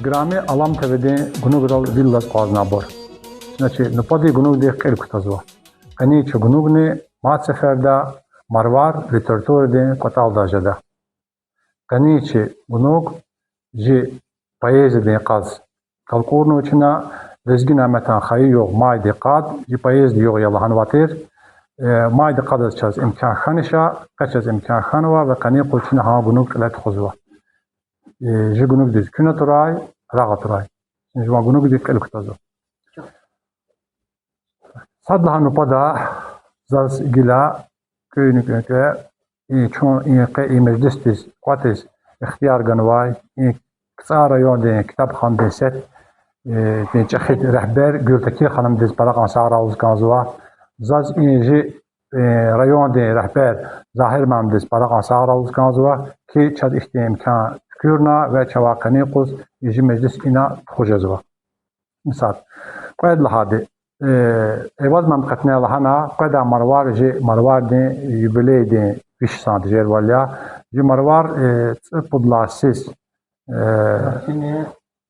Grami alam tevede gunug ral villas qaznabor. Znači napadi gunug de qel kutazwa. Ani çu gunug ne mat seferda marvar literatur de qatal da jada. Ani çu gunug ji payez de qaz. Kalkurnu içina lezgina metan khayi yok may de qad ji payez de yok yalla hanvatir. May de qad çaz imkan khanişa qaçaz imkan khanwa ve qani qulçina ha gunug lat khuzwa. Ji gunug diz küne turay raga turay. Jma gunug diz qel kutazwa. Sad lahanu pada zars gila köyünü çon meclis diz qatis ihtiyar ganvay kısa rayon de kitapxan de set de çexit rehber gülteki xanım diz paraq sara uzkanzwa zaz ji rayon de rehber zahir mam diz paraq sara uzkanzwa ki çad imkan kürna ve çavaqani quz ji meclis ina xojazwa misal قاعد لهذا ايواز ما مقتنا لهنا قاعد مروار جي مروار دي يبلي دي فيش سانت جير ولا جي مروار بدلاسيس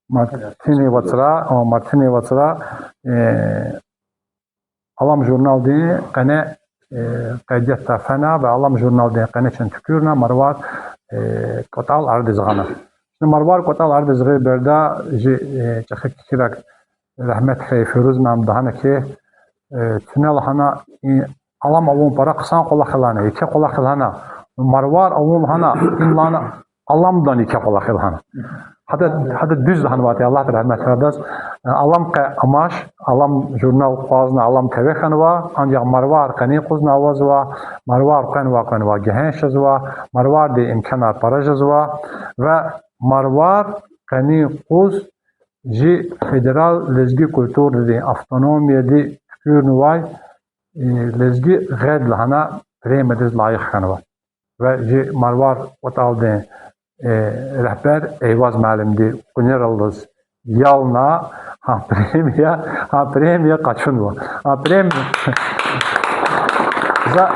مارتيني واترا او مارتيني واترا علم جورنال دي قناه قاعدة فنا بعلم جورنال دي قناه تكورنا مروار قطال ارض زغنا مروار قطال ارض زغير بردا جي تخك كراك رحمت خي فیروز مام دهانه که تنال هنا علم اون para قسان قلا خلانه iki قلا خلانه مروار اون هنا imlana علمdan iki قلا خلانه hatta düz dahane vati Allah rahmet eylesin alam ka amaş alam jurnal qazna alam tevekhan va ancak marvar kani quzna avaz va marvar kanva gehenş va marvar de imkanat parajaz va ve marvar kani quz ji federal lezgi kultur de avtonomiya de kürnuvay lezgi gad lahana premediz layık kanva ve ji marvar otal de rehber eyvaz malimdi generalız yalna ha premiya kaçın var ha premiya za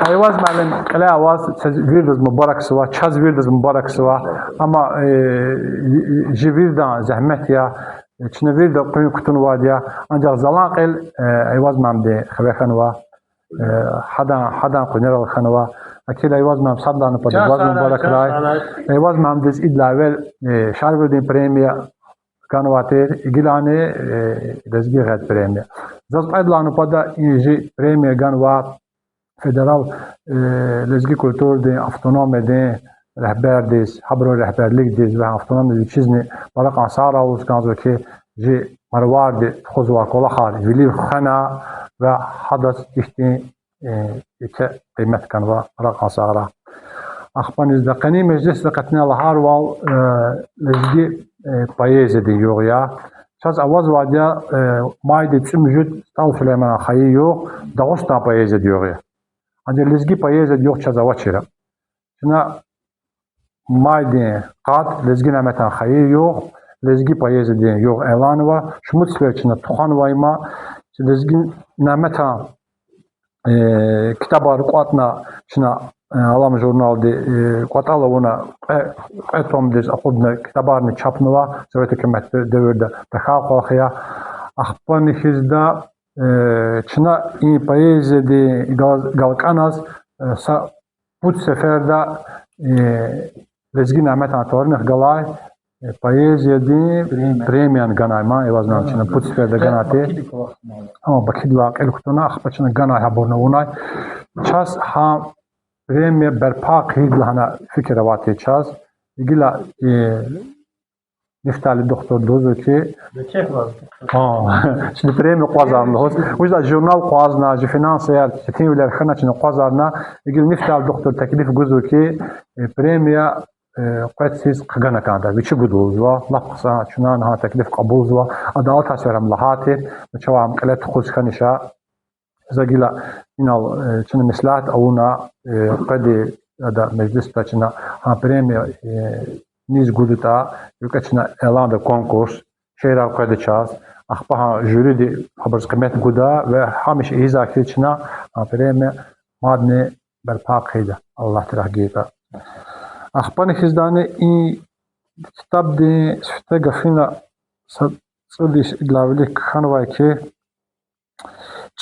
eyvaz malim kala avaz virdiz mübarek sıva çaz virdiz mübarek sıva ama jivirdan zahmet ya içine virda koyun kutun var ya ancak zalan qel eyvaz mamdi xabekan va hadan general khanwa akil eyvaz mam saddan pa eyvaz mübarek ray eyvaz mamdiz idlavel şarverdin premiya kanvater gilane lezgi gad premiya zaz qaydlanu pada inji premiya ganwa federal lezgi kultur de avtonome de rehber diz habro rehberlik diz ve avtonome de çizni barak asara uzkanzo ki ji marvar de khuzwa kolahar vili khana ve hadas işte iki kıymet kanva barak asara akhpan izdaqani meclis qatna lahar wal lezgi payez de yoğya çaz avaz vadiya mayde tümüjüt tal Süleyman xayi yok dağusta payez de yoğya ancak lezgi payez de yok çaz avaçira şuna mayde qat lezgi nametan xayi yok lezgi payez de yok elan va şumut sverçina tuxan vayma lezgi nametan kitabar qatna şuna alam jurnal de qatala ona qatom des axudna kitabarni çapnıva Sovet hükümet devirde taxaqaxiya axpan xizda çına in payez de galqanaz bu seferde lezgi nametan tornix galay Poeziya di premiyan ganayma evaz namçına putsferde ganati ama bakid vaqil kutuna akhbachna ganay haborna unay ças ha premiya berpa qid lahana fikr avati ças igila نفتعل الدكتور دوزو كي كيف شنو بريمي قوازارنا هوس وجد جورنال قوازنا جي فينانسيال كتير ولا خنا شنو قوازارنا يقول نفتعل الدكتور تكليف جزو كي بريميا قد سيس قجنا كاندا بيش بدوزوا لقصا شنو أنا تكليف قبوزوا أداء تسوير ملاحاتي بتشوا عم قلت خذ خنشا إذا قيلا إنه شنو مثلات أونا قد هذا مجلس تاعنا ها بريميا niz guduta yukachna elan da konkurs şehral qayda çaz akhpaha jüri de xabar qiymet guda ve hamish izakirchna apreme madne berpa qayda Allah terahgita akhpan khizdane i kitab de sfta gafina صديش إدلاوليك خانواي كي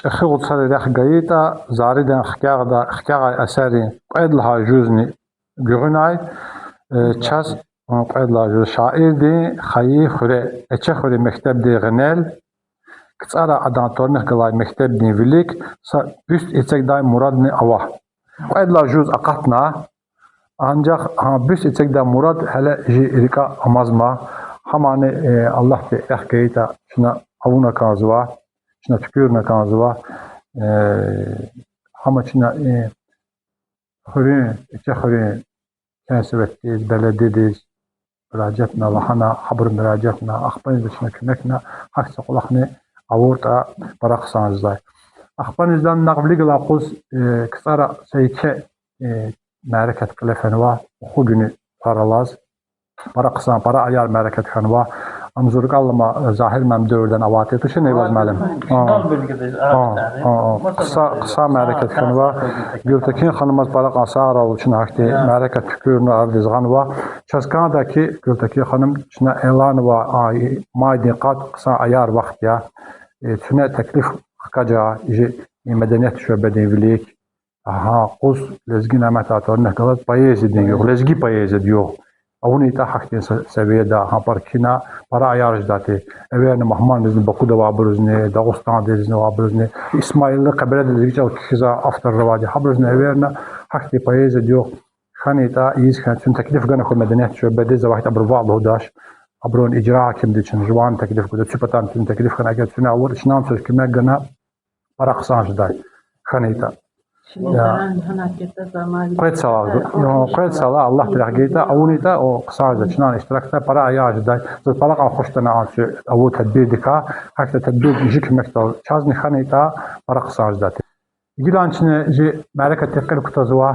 تأخذ صار داخل جايتا زاردا خكاغ أساري قيد لها جوزني جورناي تشاس قيد لها جوز شاعر دي خيي خوري اتشا خوري مكتب دي غنال كتسارا أدان تورنخ قلاي مكتب دي فيليك بيست اتساك داي مرادني أواه قيد لها جوز أقاتنا ancak büs etsek de murad hele jirika amazma hamane Allah te ehkeyta şuna avuna kanzıva şuna tükürne kanzıva hama şuna xuri içe xuri kensevettiz beledediz müracaatna lahana haber müracaatna akhbaniz şuna kümekna haksa kulakne avurta baraksanızday akhbanizdan naqbli glaqus kısara seyke Mərəkət qilifənva xu günü paralaz para qısan para ayar mərəkət xanva amzurq allama zahir məm dövrdən avati tuşun eyvaz məlim qısa mərəkət xanva gültekin xanımaz para qasar ol üçün hakti mərəkət tükürünü ardizğanva çaskanadaki gültekin xanım çına elanva maydin qat qısa ayar vaxt ya tüne təklif xkaca medeniyet şöbədin vilik قوس لزجي نعمة تعتبرنا كذا بايز دينيو لزجي بايز ديو أوني تحكي سبيه دا ها بركينا برا عيارج داتي أبينا مهمان نزل بقودة وابرزني داغستان دزني وابرزني إسماعيل قبلة اللي كذا أفتر روادي حبرزني أبينا حكي بايز ديو خاني تا يز كان شن تكليف جانا كل مدنيات شو بدي زواحد أبر بعض هداش أبرون إجراء كم دي شن جوان تكليف كده سبتان شن تكليف خنا أجد شنا أول شنام شو كم جانا برا قصانج داي خاني تا قيد صلاة الله تلقيته أونيته أو قصاجة شنان اشتركته برا عياج داي زي طلقة خوشتنا عشان أو تدبير دكا حتى تدبير يجيك مكتب شازني خانيته برا قصاجة داته يجيلان شنا جي معركة تفكير كتزوا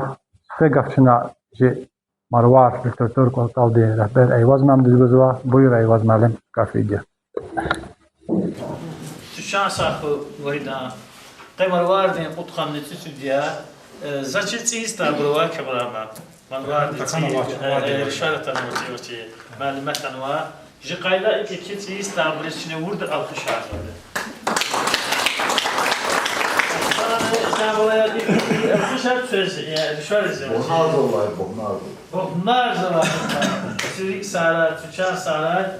فيقف شنا جي مروار دكتور كوتال دي رهبر أيواز مام دزوا بوير أيواز معلم كافي جا شانس أخو ويدا قمر واردين قطخان نتيجة زاتشي تيستا بروا كبراما من واردين رشارة نوتي معلومات أنواع جي قايلة إكي تيستا بريشني ورد الخشار الخشار تفرز رشارة زي بغنار زواج سيريك سارة تشار سارة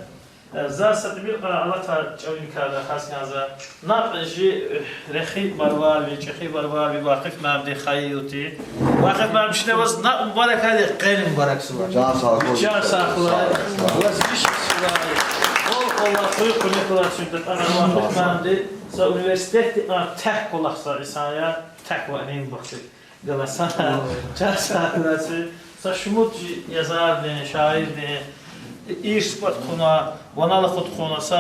زار ستبيل الله تعالى جوين كذا خاص كذا ناقشي رخي بروار بيشخي بروار بواقف ما بدي خيوتي واقف ما مش نوز نا مبارك هذه قيل مبارك سوا جان ساخلا وزيش سوا الله خير كل كلام شدت أنا واقف ما بدي سو universitet تك كل خسارة إسايا تك وأنين بخشي قال سنا جان ساخلا سشموت يزار دين شاعر دين İş sport xuna, vanalı xud xunasa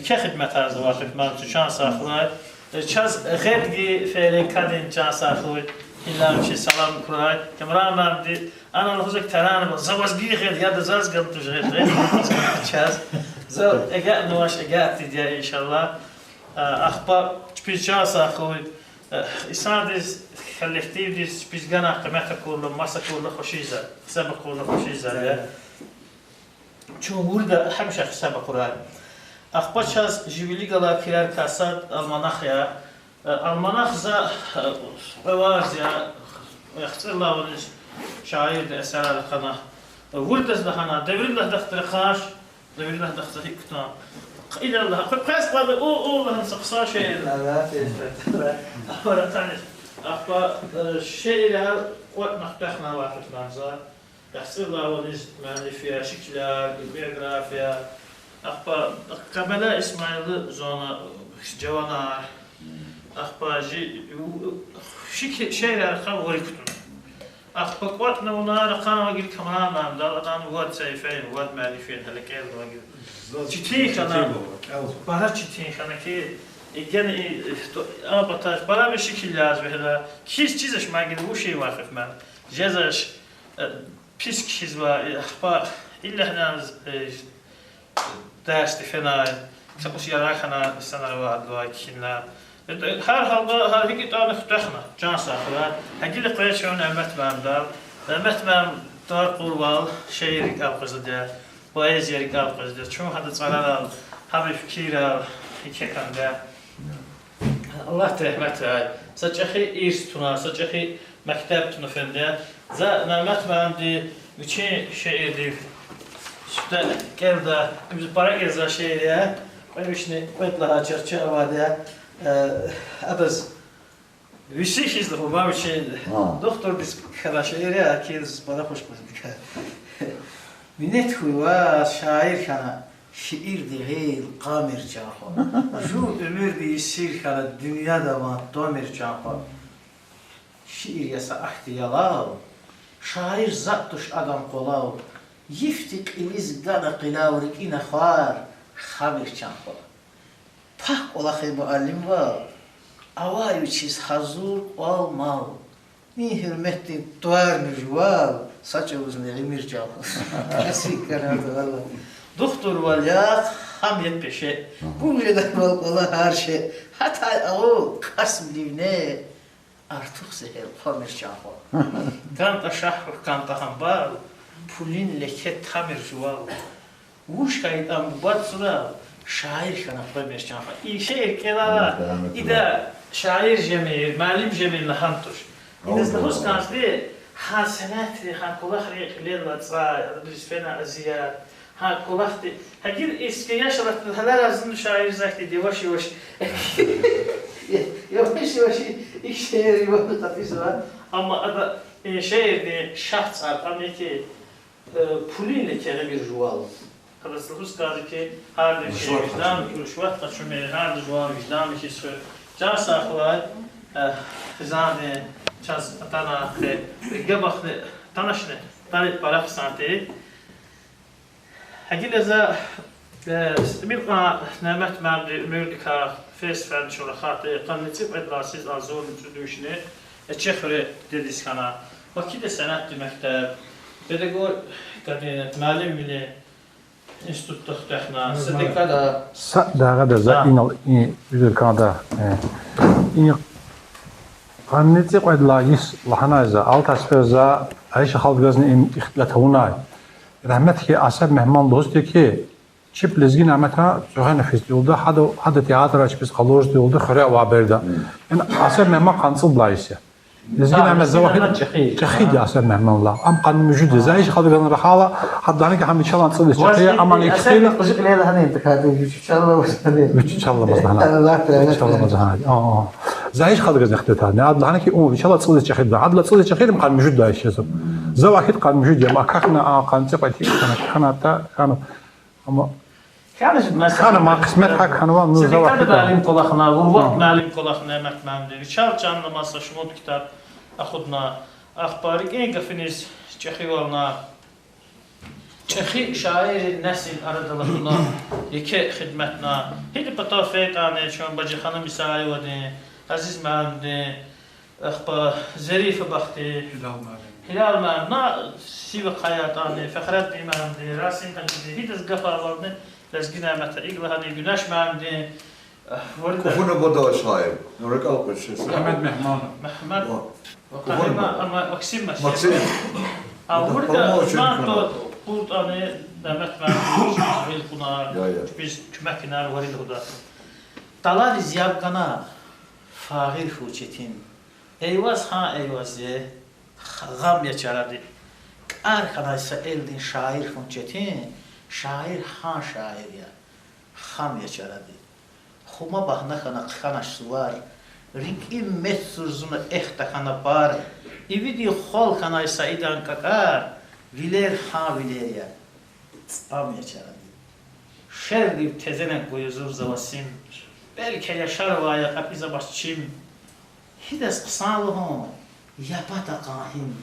iki xidmət arzı var mən tükan saxlay. Çaz xəlqi fəli kadin can saxlay. İllam ki salam kuray. Kameraman di ana lxuzak taran zawazgi xel ya da zaz qal tujğil. Çaz. Zo ega nuaş ega tidiya inşallah. Axba tücan saxlay. İsadiz xəlifdis bizgana qimət qurlu masa qurlu xoşiza. Sabah qurlu xoşiza. چون ورد همشه حساب قرآن. أخبارش از جویلی گلا کیار کاسد المناخیا. المناخ ز قوارز یا اختلاف الله ورش شاعر اثر الخنا ولد زهنا دبر الله دختر خاش دبر الله دختر كتنا إلى الله قيس قال أو هنسقصا شيء لا أخبار تاني أخبار شيء له وقت نختخنا واحد منزل يحصل الله وليس معني فيها شكلها بيوغرافيا أخبار قبل إسماعيل زونا جوانا أخبار شيء له خبر كتنا أخبار وقت نونا رقم وقيل كمان نعم دالدان وقت سيفين وقت مالفين هلا كيل وقيل چیتی خانه برای چیتی خانه که یعنی آبادش برای به شکلی لازم هلا کیس چیزش ماگیده وشی واقف من جزش پیس کیز و اخبار ایله هنوز درس فنای سپوس یارا خانه سنارواد و کینا هر حال هر هیچ دانه خداخنا جان ساخت هنگی لقیشون امت مامدار امت مام دار قروال شعر کابقزده poeziya qalqızdı. Çünki hada çalar, hava fikir, hekəkəndə. Allah rəhmət və saçaqı irs tuna, saçaqı məktəb tuna fəndə. Za namət məndi üçün şeirdir. Sütə gəldə biz para gəlsə şeirə. Bəmişni qətla çərçə avada. Abaz Vişişizdə bu üçün doktor biz xəra şeirə kəz para xoş bəzdik. Minnet huwa şair kana şiir değil qamir canho. Ju ömür bir şiir kana dünyada var domir canho. Şiir yasa ahtiyalav. Şair zat tuş adam qolav. Yiftik iliz gana qilavrik ina khar khamir canho. Pah olaxı muallim var. Avay çiz hazur olmav. Mi hürmetli duar müjval. Saç uzun emir canho. Kesik karardı valla. Doktor var ya ham yetmişe. Bu kadar ola her şey. Hatta o kasm divne artık seher kamir canho. Kanta şahır kanta hamba. Pulin leket tamir juval. Uş kayıt ambat sıra. Şair kana kamir canho. İyi şehir kenara. İda şair cemil, malim cemil lahantuş. İdaz da hus kansdi. Ha senatri, ha kulahri lilla tzay, adrisfena aziyat. Ha kulahti. Hakir eski yaşaratın halar azın şair zakti yavaş yavaş. Yavaş yavaş ilk şehir yavaş tatlısı var. Ama ada şehirde şahs artan ki pulinle kere bir juval. Kadasıl hus kazı ki her bir şey vicdan, rüşvet kaçırmaya, her bir juval vicdan bir şey söylüyor. Can sahılar, hizane, çaz tana, gebakne, tanaşne, tanıt barak sanatı. Hakil eza bir namet mabdi ömürdika festival şola xatı qanıtıb edlasız azor mütüdüşünü çexre dedis kana. Vakide sanat məktəb, pedagog kabinet, müəllim bile institutda xətəxna, sədikada dağa da za inal üzür kanada. İn qanıtıb edlasız lahana za altasfeza ayş xalqazın ixtilat hunay. Rahmet ki asab mehman dostu ki çip lezgin ameta çok nefis oldu. Hada tiyatro açıp kaloruz oldu. Xöre vaberda. Yani asab mehman kansıl blayısı. Lezgin amet zavahid çexid asab mehmanlar. Am kan mevcut zayış xalqan rahala haddani ki ham inşallah nasıl çexiye aman ikhtiyla. Asab qızıq leyla hani intiqadı güç çalmamız hani. Güç çalmamız hani. Çalmamız hani. Zayış xalqan ixtiyat. Ne adlani ki o inşallah nasıl çexid. Adla nasıl çexid am kan mevcut da işi. زواحد قان موجود يا ما كنا قان تقتي كنا تا كانوا أما كانوا ما قسمت حق كانوا من زواحد معلم كلخنا ووقت معلم كلخنا مكمل شال canlı masa şumut kitap أخذنا أخبار إيه قفنيز تشخي والنا تشخي شاعر النسل أردلنا يكي خدمتنا هيدي بطافيت أنا شون بجي خانم مساعي ودي عزيز معلم أخبار زريفة بختي Hilal mənim, Sivik Hayatani, Fəxrəddin mənimdir, Rasim mənimdir, Hidiz Qafarlarını, Lezgin Əhmətə, İqlahani, Günəş mənimdir. Kufunu burada şair. Nurik Alqış. Mehmet Mehman. Mehmet. Kahima ama Maksim Məşir. Maksim. Burada Mehmet mənimdir, buna biz küməklər var idi burada. Dalal Ziyabqana, Fağir Fuçetin, Eyvaz ha Eyvazı, غام يا شرادي arkadaysa eldin şair funçetin, şair han şair ya, ham yaşaradı. Xuma baxna xana xanaş suvar, rinki metsurzunu ehta xana bar, ividi xol xanaysa idan kakar, viler ha viler ya, am yaşaradı. Şerli tezenen koyuzur zavasim, belki yaşar vaya kapiza başçim, hides kısalıhım, yapata kahim,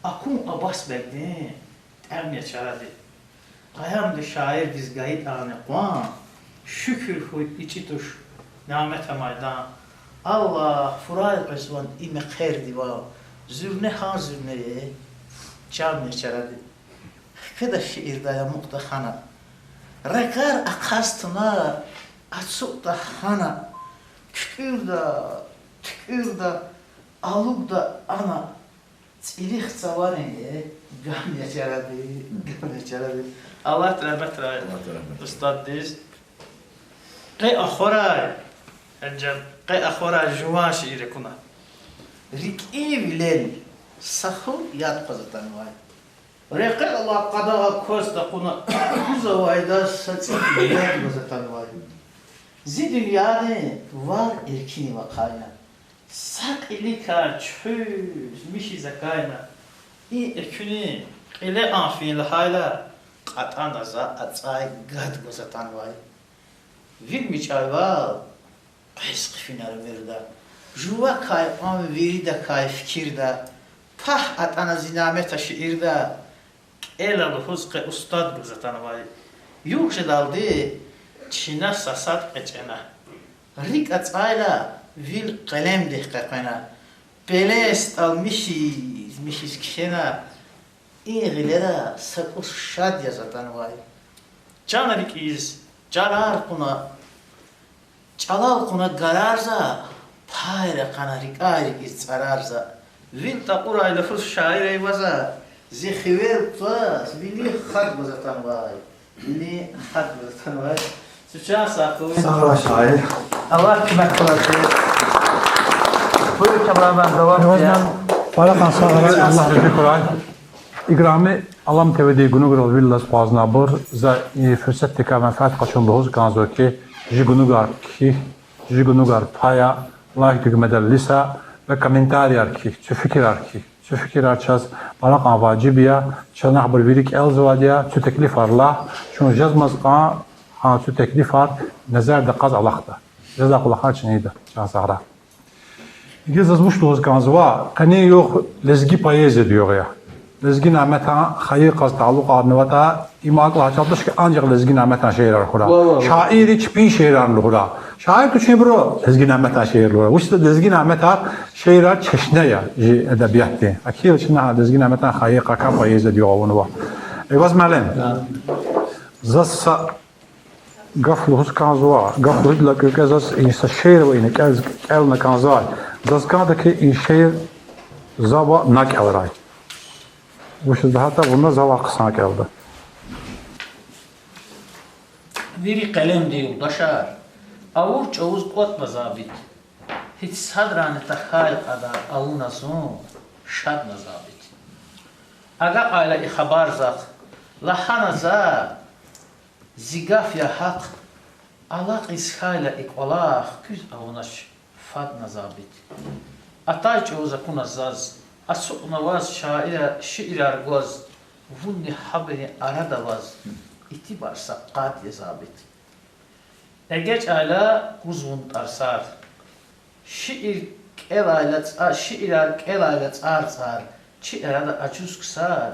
akun abas bekdi, am yaşaradı. Ayamdı şair dizgahit anı kuan, şükür huy içi tuş, nimet maydan. Allah furay qızvan ime xeyr diva, zürne ha zürneye, cam yaşaradı. Kıda şiirdaya muqtaxana, rekar akastına, açıp da hana, tükür da, alıp da ana, İlih savareye, gam yaşaradı. Allah rahmet rahmet. Ustad diz. Qey akhora, encem, qey akhora juva şiiri kuna. Rik'i bilel, sahul yad qazatan vay. Reqi Allah qadağa kosta kuna, zavayda saçı yad qazatan vay. Zi dünyane var erkini vakayna. Sak ilika çöz, mişi zakayna. İ ile afil hayla. Qatan za atsay gad qazatan vay. Vilmi çayval, qisq finar verda. Juva kay am verida kay fikirda. Pah atana zinameta şiirda. Elal huzqi ustad qazatan vay. Yuqş daldı, çina sasat qecena. Rik atsayla vil qalem dehqaqana. Belest al mişiz kişena. İğilera sakus şad yazatan vay. Canarik iz, calar kuna, çalal kuna gararza, payre kanarik ayrik iz sararza. Vil taqura ile fıs şair eyvaza, zihiver tuaz, vili xad yazatan vay. Vili xad yazatan vay. Süçan sakıvı. Sağ ol şair. Allah kıymet kılasın. Buyur kablaman devam ya. Barakan sağlar Allah rızı kuray. İgrami Alam tevdi gunugar villas paznabur za fırsat tika menfaat kaçın boğuz kanzo ki jigunugar paya like tükmeder lisa ve komentariyar ki çu fikir çaz barakan vacibiya çanah bir virik elzvadiya çu teklif arla çun jazmaz kan ha çu teklif ar nazar da qaz alaqda jazakallah khair çneydi çan sağra Gizaz muştuğuz kanzva kani yok lezgi payez diyor ya Lezgi nametan hayır qaz ta'alluq arnavata imaq çatış ki ancak lezgi nametan şeirler xura. Şair hiçbir şeirler xura. Şair küçük bro lezgi nametan şeirler xura. Usta lezgi nametan şeirler çeşne ya edebiyatı. Akil içinde lezgi nametan hayır qaka payez diyor onu va. Eyvaz malem. Zassa gaflu hus kanzwa gaflu la kazas insa şeir ve inek elna kanzwa. Zaskadaki in şeir zaba nak alray. Bu şekilde hatta bunda zavak kısana geldi. Viri kalem diyor daşar. Avur çoğuz kot mazabit. Hiç sadranı takhayl kadar avunasın şad mazabit. Aga ayla ikhabar zak. Lahana za zigaf ya hak. Alaq ishayla ikolaq küz avunaş fad nazabit. Atay çoğuza kunazaz. Asuk navaz şiir argoz, vunni haberi arada vaz, itibarsa qad yazabit. Egeç ayla uzvun tarsar, şiir kel ayla tsar, çi arada acuz kısar,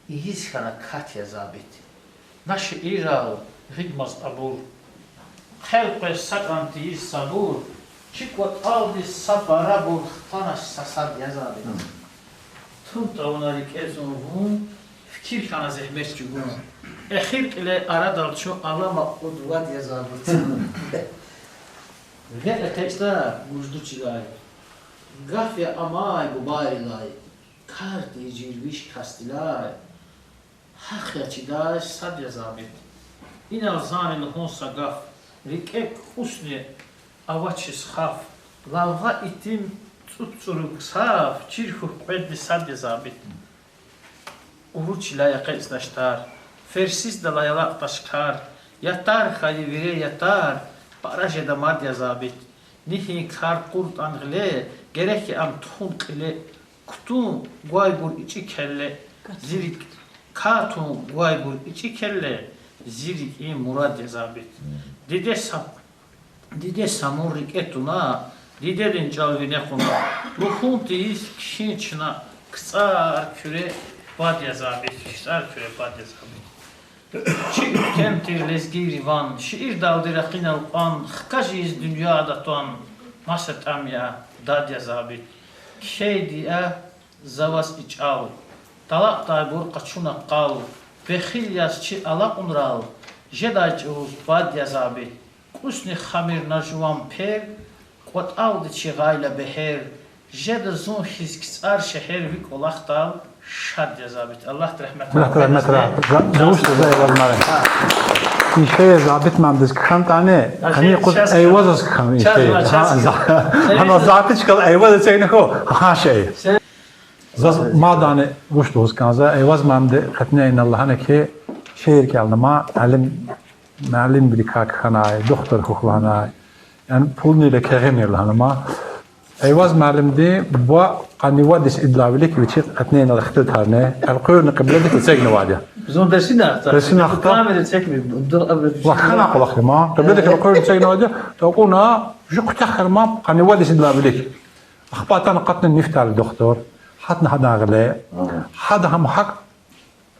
iyiz kana kat yazabit. Na şiir al, ridmaz abur, xelqe sakantiyiz sabur, çikvat aldi sabara bur, tanaş sasad yazabit. Tüm tavunları kezun, fikir kana zehmet cübun. Ehir ile aradal ço alama udvat yazabit. Ve etekler muzdu çilay. Gafya amay bu barilay. Kardi cirviş kastilay. Hak ya çiday sad yazabit. İnal zanil honsa gaf. Rikek husni avaçis haf. Lavga itim tutsuruk saf, çirhuh bedli sad yazabit. Uruç ile yakızlaştar. Fersiz de layalak taşkar. Yatar halivire yatar. Baraj edamad yazabit. Nihi kar kurt angle. Gerek ki am tuhun kile. Kutun guaybur içi kelle. Zirik katun guaybur içi kelle. Zirik i murad yazabit. Dide samurik etuna. Dide din calvine kuna. Ruhun deyiz kişin içina. Kısar küre bad yazabit. Kısar küre bad yazabit. Şiir kemtir lezgi rivan. Şiir daldı rakin alqan. Xkajiz dünyada tuan. Maset amya dad yazabit. Şey diye zavas içal. Talak taybur kaçuna qal. Bexil yazçı ala unral. Jedacuz bad yazabit. Kusni xamir najwan per. Qot aldı çi gayla beher. Jeda zun hizkis ar şehir vik olaqtal. Şad yazabit. Allah rahmet eylesin. زوجت زي والمرة في شيء ضابط ما بدك كم تاني أنا قلت أي وزن كم شيء أنا ضابط كل أي وزن سينكو ها شيء زاز ما داني وش دوز كان زا أي وزن ما بدي ختني إن الله أنا كي شيء كلنا ما معلم بريكاك خناي دكتور خخلاناي يعني بولني لكريمي الله ما أي وزن معلم دي بوا قاني وديس إدلاوليك بتشيت ختني إن الاختلاط هرنا القرن قبلتك تسجن وادي Bizim dersine aktar. Dersine aktar. Kamera çekmiyor. Dur abi. وخنا أقول أخي ما قبلتك القرن تسجن وادي تقولنا جو تأخر ما قاني وديس إدلاوليك أخباتنا قطن نفتح الدكتور حدنا هذا غلاء هذا هم حق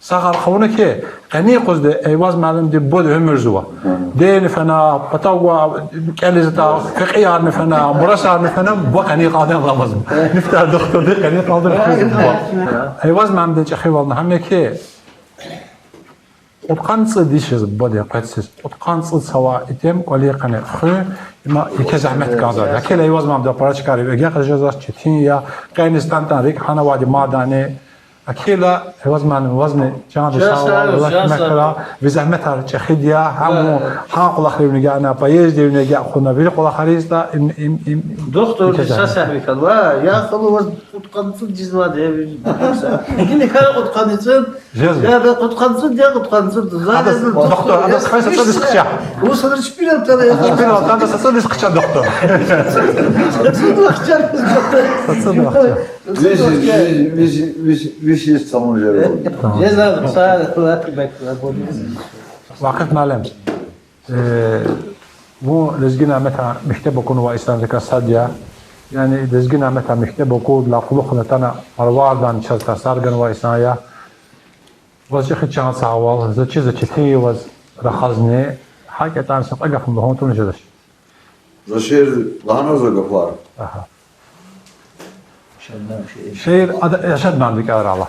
صغر خونك قني قصد أيواز معلم دي بود عمر زوا دين فنا بتوع كاليزتا فقيار نفنا مرسى نفنا بقني قاضي غمز نفتح الدكتور دي قني قاضي أيواز معلم دي أخي والله هم كي وتقنص ديشز بودي قدسس وتقنص سوا اتم ولي قني خو ما يكزحمت كازا لكن أيواز معلم دي براتش كاري بيجي خرجات تشتينيا كاينستان تاريخ حنا وادي ما داني أكيلا وزن جان دساوا الله مكرا بزحمتها تشخيديا همو حاق الأخير نجانا بايز دي نجا خونا بيل قلا خريزتا Doktor dışa kalwa ya kalı var tutkansın cizvade. Yine kara tutkansın. Ya da tutkansın ya tutkansın. Zaten دكتور هذا خمسة صدق قشة o sana hiçbir yaptara ya. شبيل هذا صدق قشة دكتور صدق قشة Виши самужеру. Ceza sağ bekle. واقف معلم مو لزقنا متى مكتب بكون وإسلام ذكر صديا يعني لزقنا متى مكتب بكون لا خلقنا تنا أرواحنا نشلت سارجن وإسنايا وزخ تشان ساوال زي چیز چتی وز رخزني حاجة تان سقى في مهون تونجدش Zaşir lahana zagafar. شير أشد ما عندك أرى الله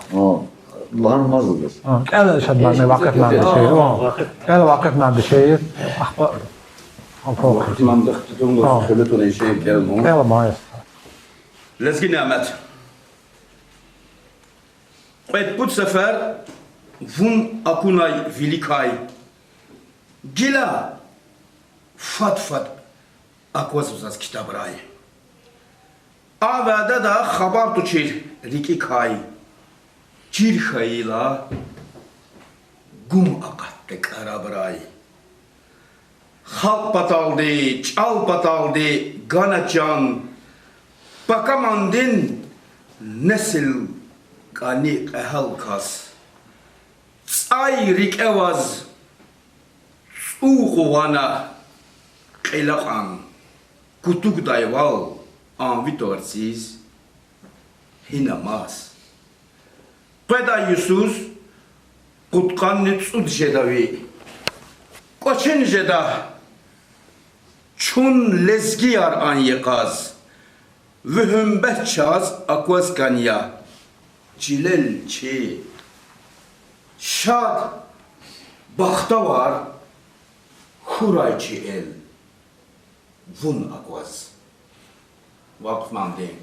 Lahana mazlıdır. كان أشد ما عندي واقف ما عندي شير كان واقف ما عندي شير أخبار فوق كان ما يستطيع Lezgi nimet. Evet bu sefer vun akunay vilikay gila fat akwas uzas kitabray. Avada da xabar tuçir riki kay. Çir khayla gum aqatte karabray. Halk pataldi, çal pataldi, ganacan bakamandin nesil kani ehalkas. Ay rik evaz uğuvana qilaqan kutuk dayval anvitorsiz hinamas. Peda Yusuf kutkan nitsud jedavi. Koçin jeda çun lezgiyar an yekaz. Vühümbet çaz akvaz kanya. Cilel çi. Şad bakta var. Huray çi el. Vun akvaz. Vakıf mandin.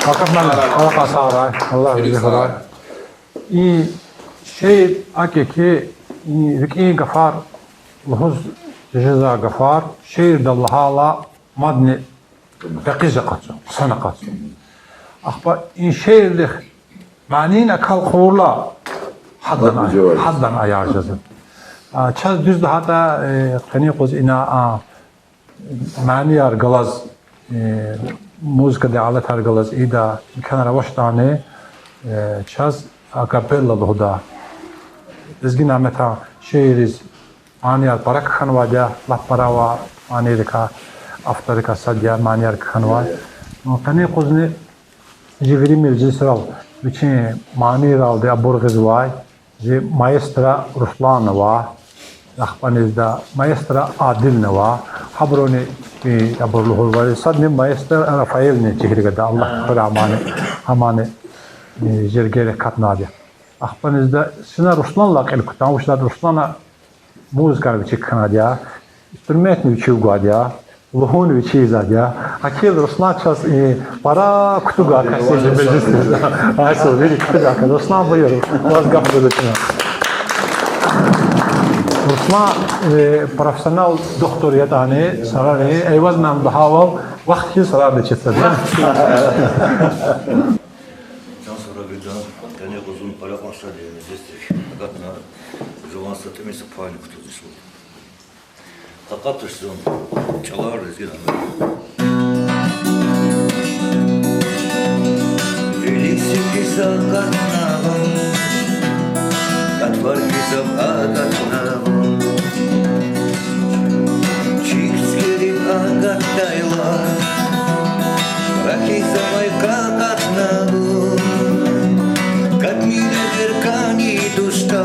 واقف ما الله قصارى الله يجزاه إي شيء أكيكي ذكي قفار لهز جزاء قفار شيء دلها مدني بقيزة قصو سنة قصو أخبار إن شيء لخ معنین اکل خورلا حدن ayar cazın. Çaz düz daha da kani qoz ina mani yar galaz muzika de alet har galaz ida kanara baştane çaz akapella da izgin ameta şehiriz mani yar parak khanwada la parawa mani rika aftarika sadya mani yar khanwa kani qozni jivri mircisral bütün mani ralde aburgizvay जे मायस्त्रा रुस्लान नवा अखबानिज़दा मायस्त्रा आदिल नवा खबरों ने भी अबुल हुरवारी सद ने मायस्त्रा रफ़ाइल ने चिहरे का अल्लाह पर हमाने जरगेरे खतना दिया अखबानिज़दा सिना रुस्लान लाक एलकुतां उशना रुस्लाना मूज़ कर बिची खना दिया इंस्ट्रूमेंट ने बिची उगा दिया लहून बिची इज़ा दिया अकेले रुस्लान चस para kutuga kasi jebeliste ay so veri kutuga ka Ruslan buyur was gafda dışına Ruslan profesyonel doktoriyat hani sararı eyvaz nam daha var vakti sararı çetsen Can sonra bir daha tane uzun para konsa diye destek fakat zaman satımı payını kutusu takatışsın çalar rezgin Sakatnahum, katvar kisam agatnahum. Çikskerim agattayla, rakisamay kakatnahum. Katmine verkani duşta,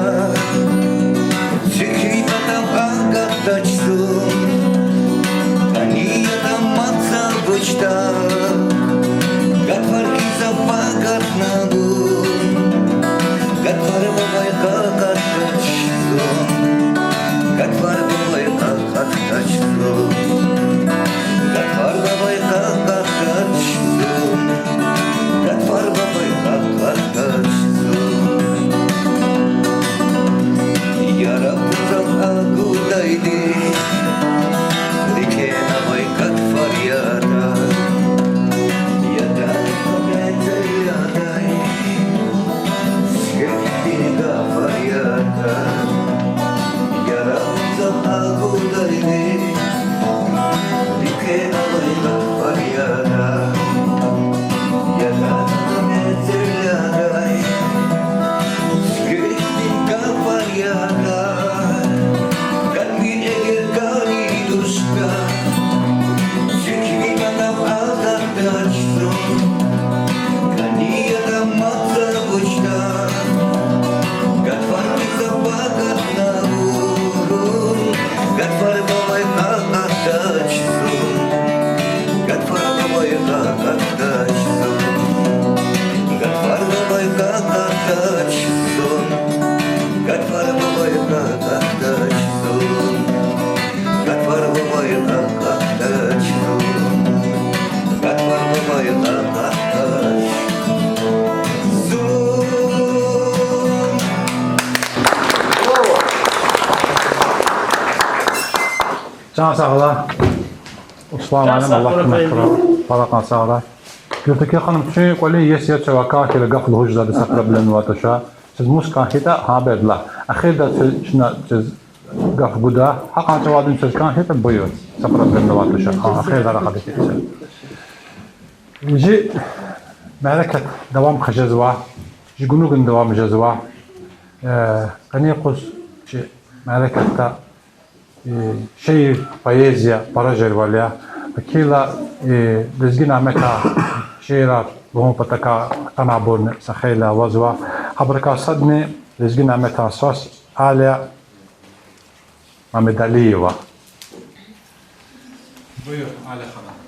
sikhipatam agattachsum. Kaniyatam matsal buçta. Katvar kisam agatnahum. Katvar babay kakatachsum. Katvar babay kakatachsum. Katvar babay kakatachsum. Katvar babay kakatachsum. Yarabtam agudaydi. Dikena bay katvar yada. Can sağla. Osman Hanım Allah rahmet Farakan sağla. Gülteki hanım çünkü kolay yesiyat şevaka ile gaflı hujda da sakra bilen vataşa. Siz muskan hita habedla. Ahir da şuna siz gaf guda. Hakan cevadın siz kan hita buyur. Sakra bilen vataşa. Ahir da rahat edin. Ji mereket devam kajazwa. Ji gunugun devam jazwa. Kaniqus ji mereketta şehir poezya parajer valya akila dizgin ameka şehirler bu pataka tanabur sakhela vazwa habraka sadne dizgin ameka asas ala Mamedaliyeva. Buyur Ali Hanım.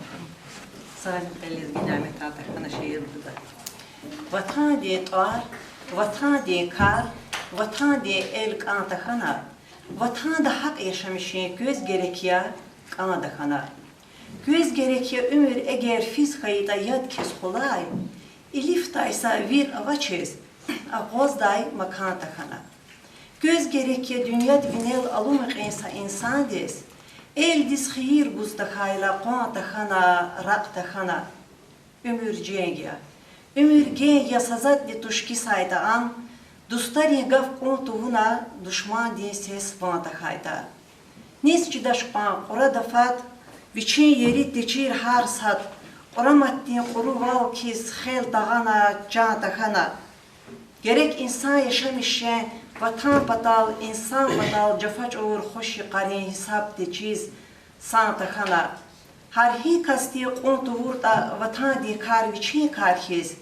Salim Dizgin Ahmet Atakan'a şehir burada. Vatan diye doğar, vatan diye kar, vatan diye el kanatahana. Vatanda hak yaşamışın göz gerekiyor kanada kana. Göz gerekiyor ömür eğer fiz kayıda yad kes kolay. İlif daysa vir avaçız, ağız day makanta kana. Göz gerekiyor dünya vinel alımık insan des. El diz khir buzda kayla qanta kana raqta kana. Ömür cengiya. Ömürge yasazat di tuşki saydaan, Dustari gav kontu huna düşman diye ses vanta hayda. Nesçi daşpan ora dafat, Viçin yeri teçir har sat, Ora mattin kuru val kiz xel dağana, can dağana. Gerek insan yaşamışken, Vatan patal, insan patal, Cafaç olur hoşi qarin hesap teçiz, san dağana. Harhi kasti kontu vurda vatan di kar viçin karhiz,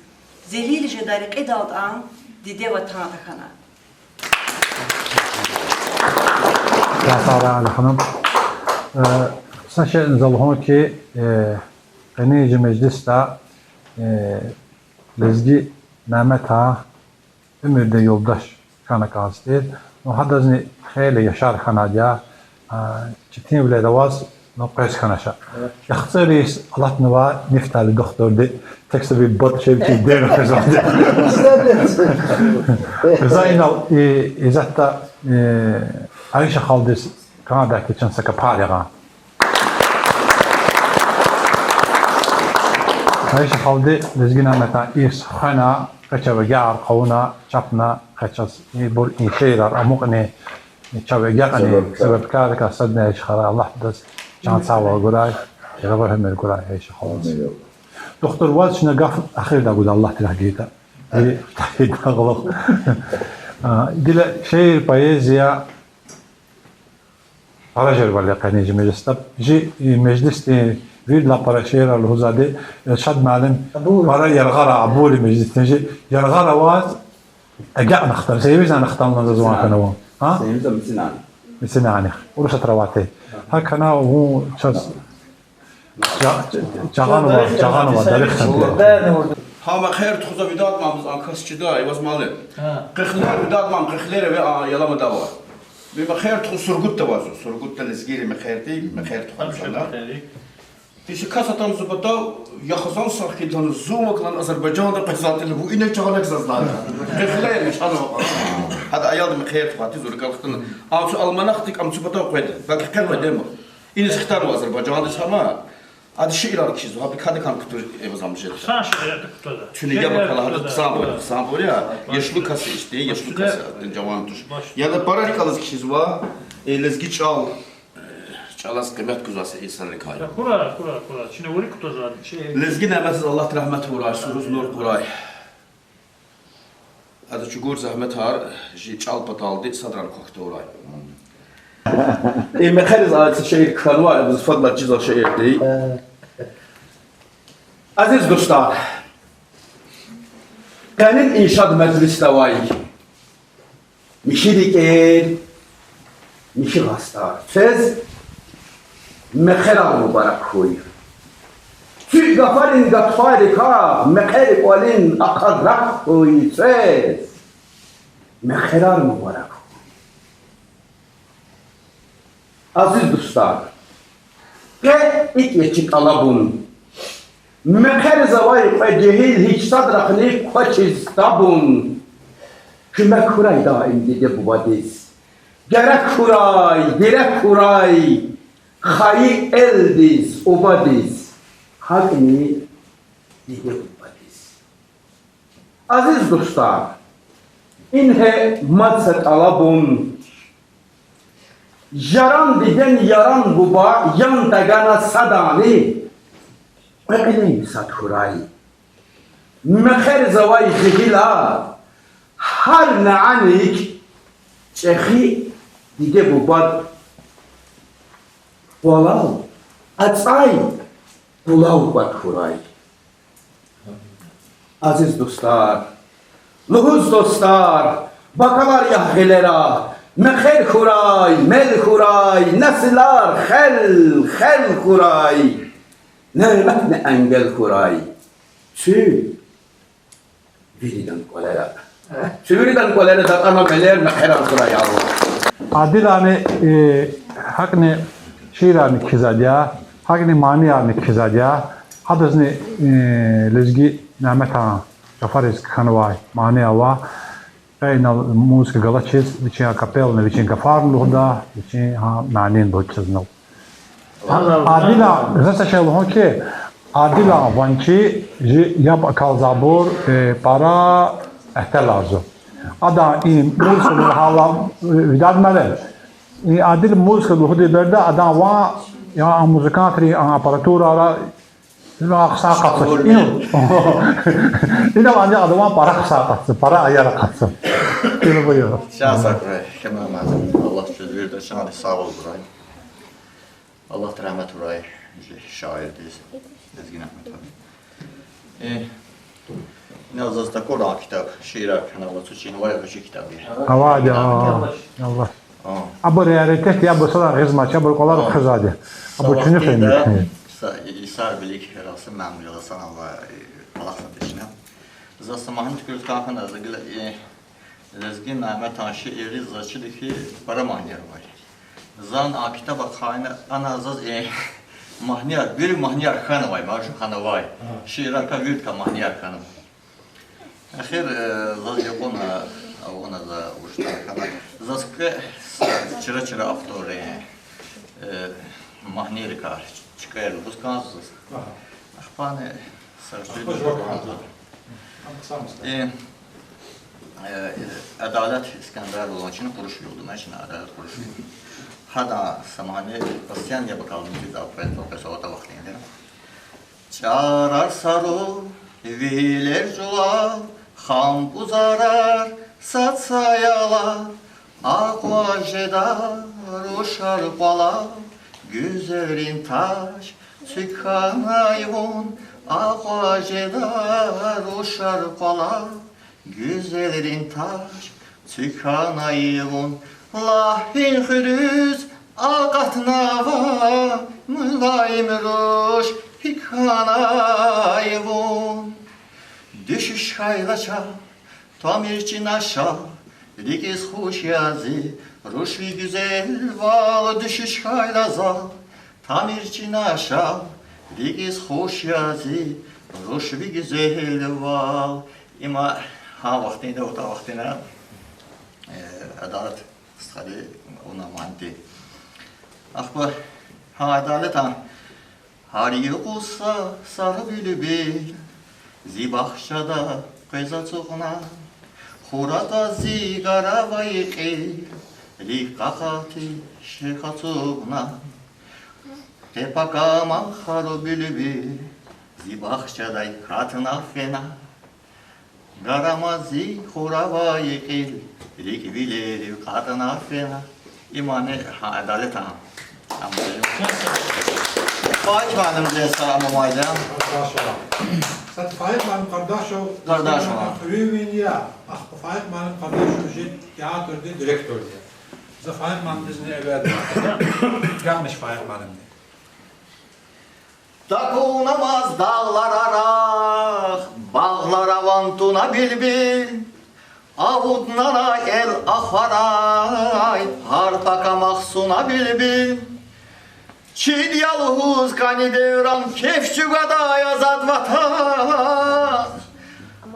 Zelil jadari qidalt an, Dide vatan dağana. Ya Sara Ali Hanım, saçı nizalhon ki Qenici Meclis'ta Lezgi Mehmet Ağa ömürde yoldaş kana kastir. O hadazni xeyli yaşar xanaca çitin bile davaz noqes xanaşa. Yaxtı reis Allah neva niftali doktordu. Tekste bir bot şey bir der kazandı. Zainal izatta Ayşe Xaldis Kanada keçen saka pariga. Ayşe Xaldi lezgina meta is xana kaçavagar qawna çapna kaças bol inşeyrar amuqni çavagani sebep karka sadna işxara Allah das can sağ guray yavar hemer guray Ayşe Xaldi. Doktor Vaz şuna gaf ahir da gud Allah tilagita. Tahid qalaq. Dile şehir poeziya Parajer var ya Qenici Meclis'te. Ji mecliste bir la paraşehir al-Huzade şad malin para yargara abuli meclis'te ji yargara vaz اجا نختار سيبيزا نختار لنا زمان كانوا ها سيبيزا مسنان مسنان ورش ترواتي هكنا وهو شاز جاغانوا دارخ Hama xeyr tuxuza vidat mamız ankasçıda ayvaz malı. Qıxlar vidat mam qıxlere ve yalama da var. Ve xeyr tuxu surgut da var. Surgut da lezgiri me xeyr değil, me xeyr tuxuza. Dişi kasatam zubata yaxazan sarkidan zumaklan Azerbaycan'da qızatını bu inek çağanak sazlar. Qıxlaymış ana. Hadi ayaldı me xeyr tuxati zor qalxtın. Amçu almanaqtik amçu bata qoydu. Bak qəlbə demo. İni sıxtar Azerbaycan'da sama. Hadi şiirler kişi, abi kadı kan kutu evazammış etti. Sen şiirler kutuda. Çünkü ya bakalım hadi kısan böyle ya, yaşlı kası işte, yaşlı kası, cavan tuş. Ya da para kalız kişi var, lezgi çal, çalas kıymet kuzası insanlık hali. Kura. Şimdi vuri kutuda. Lezgi nemesiz Allah rahmet uğray, suruz nur kuray. Hadi çukur zahmet har, çal pataldı, sadran koktu uğray. Mekaniz adı şehir kanva, biz fadla cizal şehir değil. Aziz dostlar, Qenin İnşaat Meclisi davayı, mişi diker, mişi gastar. Söz, mekheral mübarek koy. Tüy gafarin gatfari ka, mekher olin akarrak koy. Söz, mekheral mübarek. Aziz dostlar, ke ilk yeçik alabun. Mekher zavay ve cehil hiç sadrakni koçiz tabun. Küme kuray daim dedi bu vadiz. Gerek kuray, hayi eldiz, obadiz. Hakni dedi bu vadiz. Aziz dostlar, inhe madsat alabun. Yaran diden yaran buba, yan dagana sadani. Mekene sat kuray. Mekher zavay cehila. Har naanik. Çehi dide buba. Walav. Atsay. Bulav bat kuray. Aziz dostlar. Luhuz dostlar. Bakalar yahgelera. Mekher kuray, mel kuray, nesiller xel kuray, nemet ne engel kuray. Viriden kolera da ana meler mekher kuray Allah. Adilane hakni şiirani kizadya, hakni maniyani kizadya, hadazni lezgi nameta Jafariz kanvay maniyawa. Ayna música galaches, tinha capela, tinha cafarlo da, tinha manin bochesno. Adila, zasa shelo honke, Adil Avançı yap kalzabur para ehtelazı. Ada in musul hala vidad mele. Adil musul hudi berde ada va ya muzikantri aparatur ara la kısa katsın. İna bence adama para kısa katsın, para ayara katsın. Böyle buyur. Şahsak ve kemalmazım. Allah sözü de sana sağ ol buray. Allah rahmet buray. Şair değilsin. Ezgin Ahmet abi. Ne azazda Kur'an kitap, şiir kanalı için var ya kitabı. Avadi Allah. Abu realite ya bu sana hizmet ya bu kollar kızadi. Abu çünkü fehmi. İsar bilik herası memnun sana Allah satışına. Zasamahin tükürüz kankan azıgıla Ezgin Ahmet Anşı eri zaçıdaki para manyer var. Zan akita bak ana azaz mahniyar, bir mahniyar kanı var, marjı kanı var. Şiir ka bir ka mahniyar kanı. Ahir zaz yapona ona da uçta kanı. Zaz ke çıra aftore mahniyar ka çıkar bu kansız. Ahpane sarıcı. Adalet İskender olan için konuşuyordum. Ben şimdi adalet konuşuyorum. Hada samane pasyan ya bakalım biz de ben profesör da vaktinde. Çarar sarı viler jula ham uzarar satsayala akva jeda roşar pala güzelin taş çıkanayvun akva jeda roşar pala güzelin taş çıkanayvun Lahin hürüz ağatnava mülayim roş hikanayvun Düşüş haylaça tamirçin aşağı Dikiz hoş yazı roş vi güzel val Düşüş haylaza tamirçin aşağı Dikiz hoş yazı roş vi güzel val İma ha vaktinde o da vaktine adalet Stadi ona manti. Akbar ha adalet ha. Hari olsa sarı bülbül zibahşada keza çoğuna Xurada zigara vayqi liqaqati şeqaçuna Tepakama xaro bülbül zibahşada katına fena Garamazi xura vayqi Likvileri kadına fena imanı adalet ha. Faik benim de selamım ayda. Sat Faik benim kardeşim. Kardeşim. Ümün ya. Faik benim kardeşim şey tiyatroda direktördü. Za Faik benim izni evladım. Gelmiş Faik benim. Takunamaz dağlar arak, bağlar avantuna bilbil. Avudnana el aharay, harpaka mahsuna bilbil. Çid yalhuz kani devran, kefçugada yazad vatan.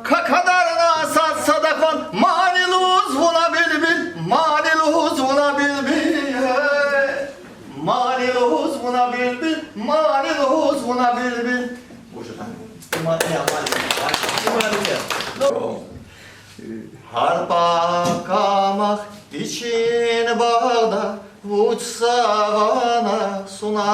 Kakadarına sat sadakvan, maniluz buna bilbil, maniluz buna bilbil. Maniluz buna bilbil, maniluz buna bilbil. Harpa kamak için bağda uçsa bana suna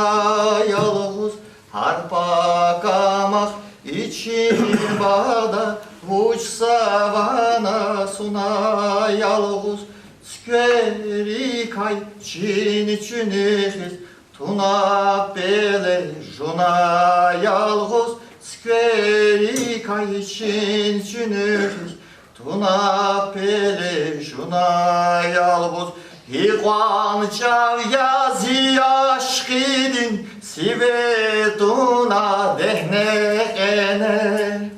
yalnız. Harpa kamak için bağda uçsa bana suna yalnız. Skeri kay çini çünüz tuna bele juna yalnız. Skeri kay çini çünüz Tuna pele şuna yalbuz Hiqan çavya ziyaşkidin Sive tuna dehne ene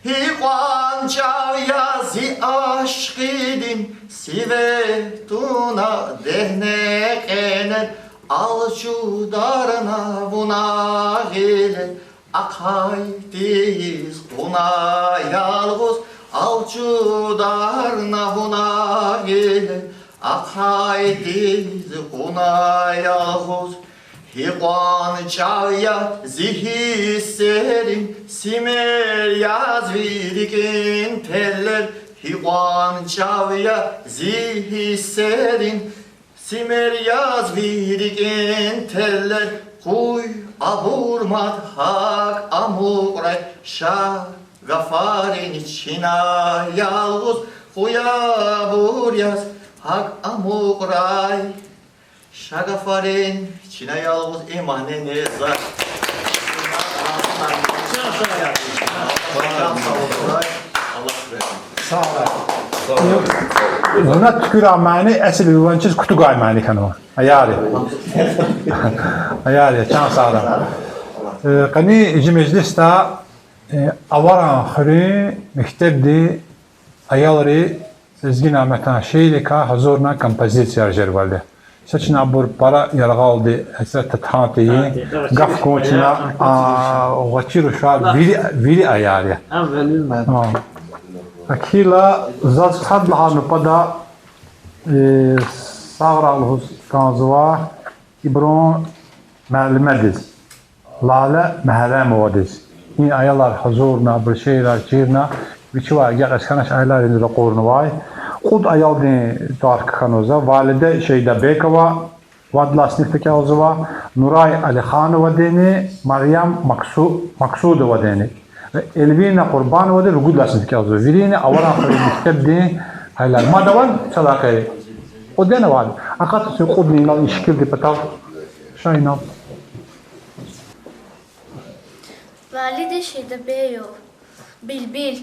Hiqan çavya ziyaşkidin Sive tuna dehne ene Alçudarına buna gele Akaytiz buna yalbuz Alçudarına buna gele Akaytiz buna yalbuz Hiqan çağya zihisserin simer yaz vidikin teller Hiqan çağya zihisserin simer yaz vidikin teller Kuy aburmat hak amuray şah gafarin içina yalğız Kuya bur yaz hak amuray Şagafarin içine yalğız imane nezar. Sağ ol. Buna tükür amani esil ünvançız kutu gaymani kanı. Ayari. Ayari. Çan sağ ol. Kani ici mecliste avaran xuri mektebdi ayalari ezgina metan şeylika hazurna kompozisiya jervalde. Saçına bur para yarğaldı esret tathantiyi gaf koçuna vaçiru şa vili ayari. Akila zaz sadlaha nupada sağralhus kanzva ibron ma'lumadiz lale mahrem vadiz. İn ayalar hazurna bir şeyler çirna biçva yaqaşkanaş aylar indi qornu vay. Xud ayaldın tark kanoza valide şeyde Bekova vadla snifteki azva Nuray Ali Khanova deni Maryam Maksudova deni Elvina Qurbanova deni Gudla snifteki azva Virine avara xari mektebdi aylar madavan salakay o deni var akat su qudni nal işkil di patav şayna valide şeyde beyo bilbil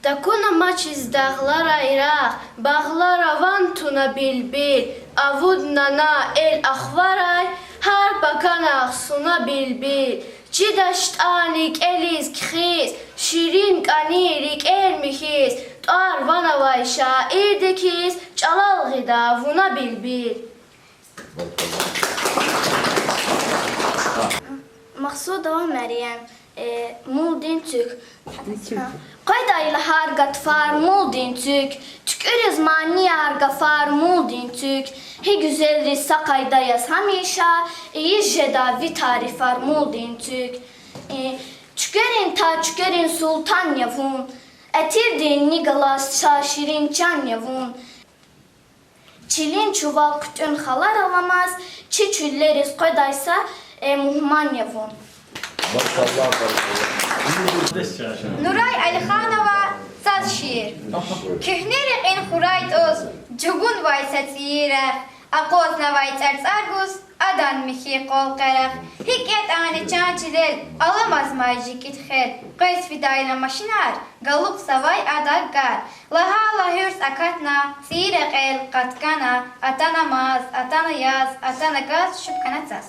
Takuna maçiz dağlara iraq, bağlara vantuna bilbil, avud nana el ahvaray, har bakanaq suna bilbil. Cidaşt anik eliz kxiz, şirin kanirik ermihiz, tar vanavay şair dekiz, çalal gıda vuna bilbil. Maqsuda Meryem, muldin tük. Qayda ilə harqat farmuldin tük, tükürüz mani harqa farmuldin tük. He güzel rissa qaydayaz hamişa, jeda vi tarif farmuldin tük. Tükərin ta tükərin sultan yavun, etirdin nigalas şaşirin can yavun. Çilin çuval kütün xalar alamaz, çiçülleriz qaydaysa muhman yavun. Nuray Alikhanova saz şiir. Kühneri qin xurayt oz, cugun vay satsire, aqoz navay tsargus, adan mihi qol qaraq. Hiket ani çançidel, alamaz majik itxel, qeys fidayla maşinar, galuk savay adaggar. Laha lahürs akatna, sire qel qatkana, atana maz, atana yaz, atana gaz, şüpkanatsaz.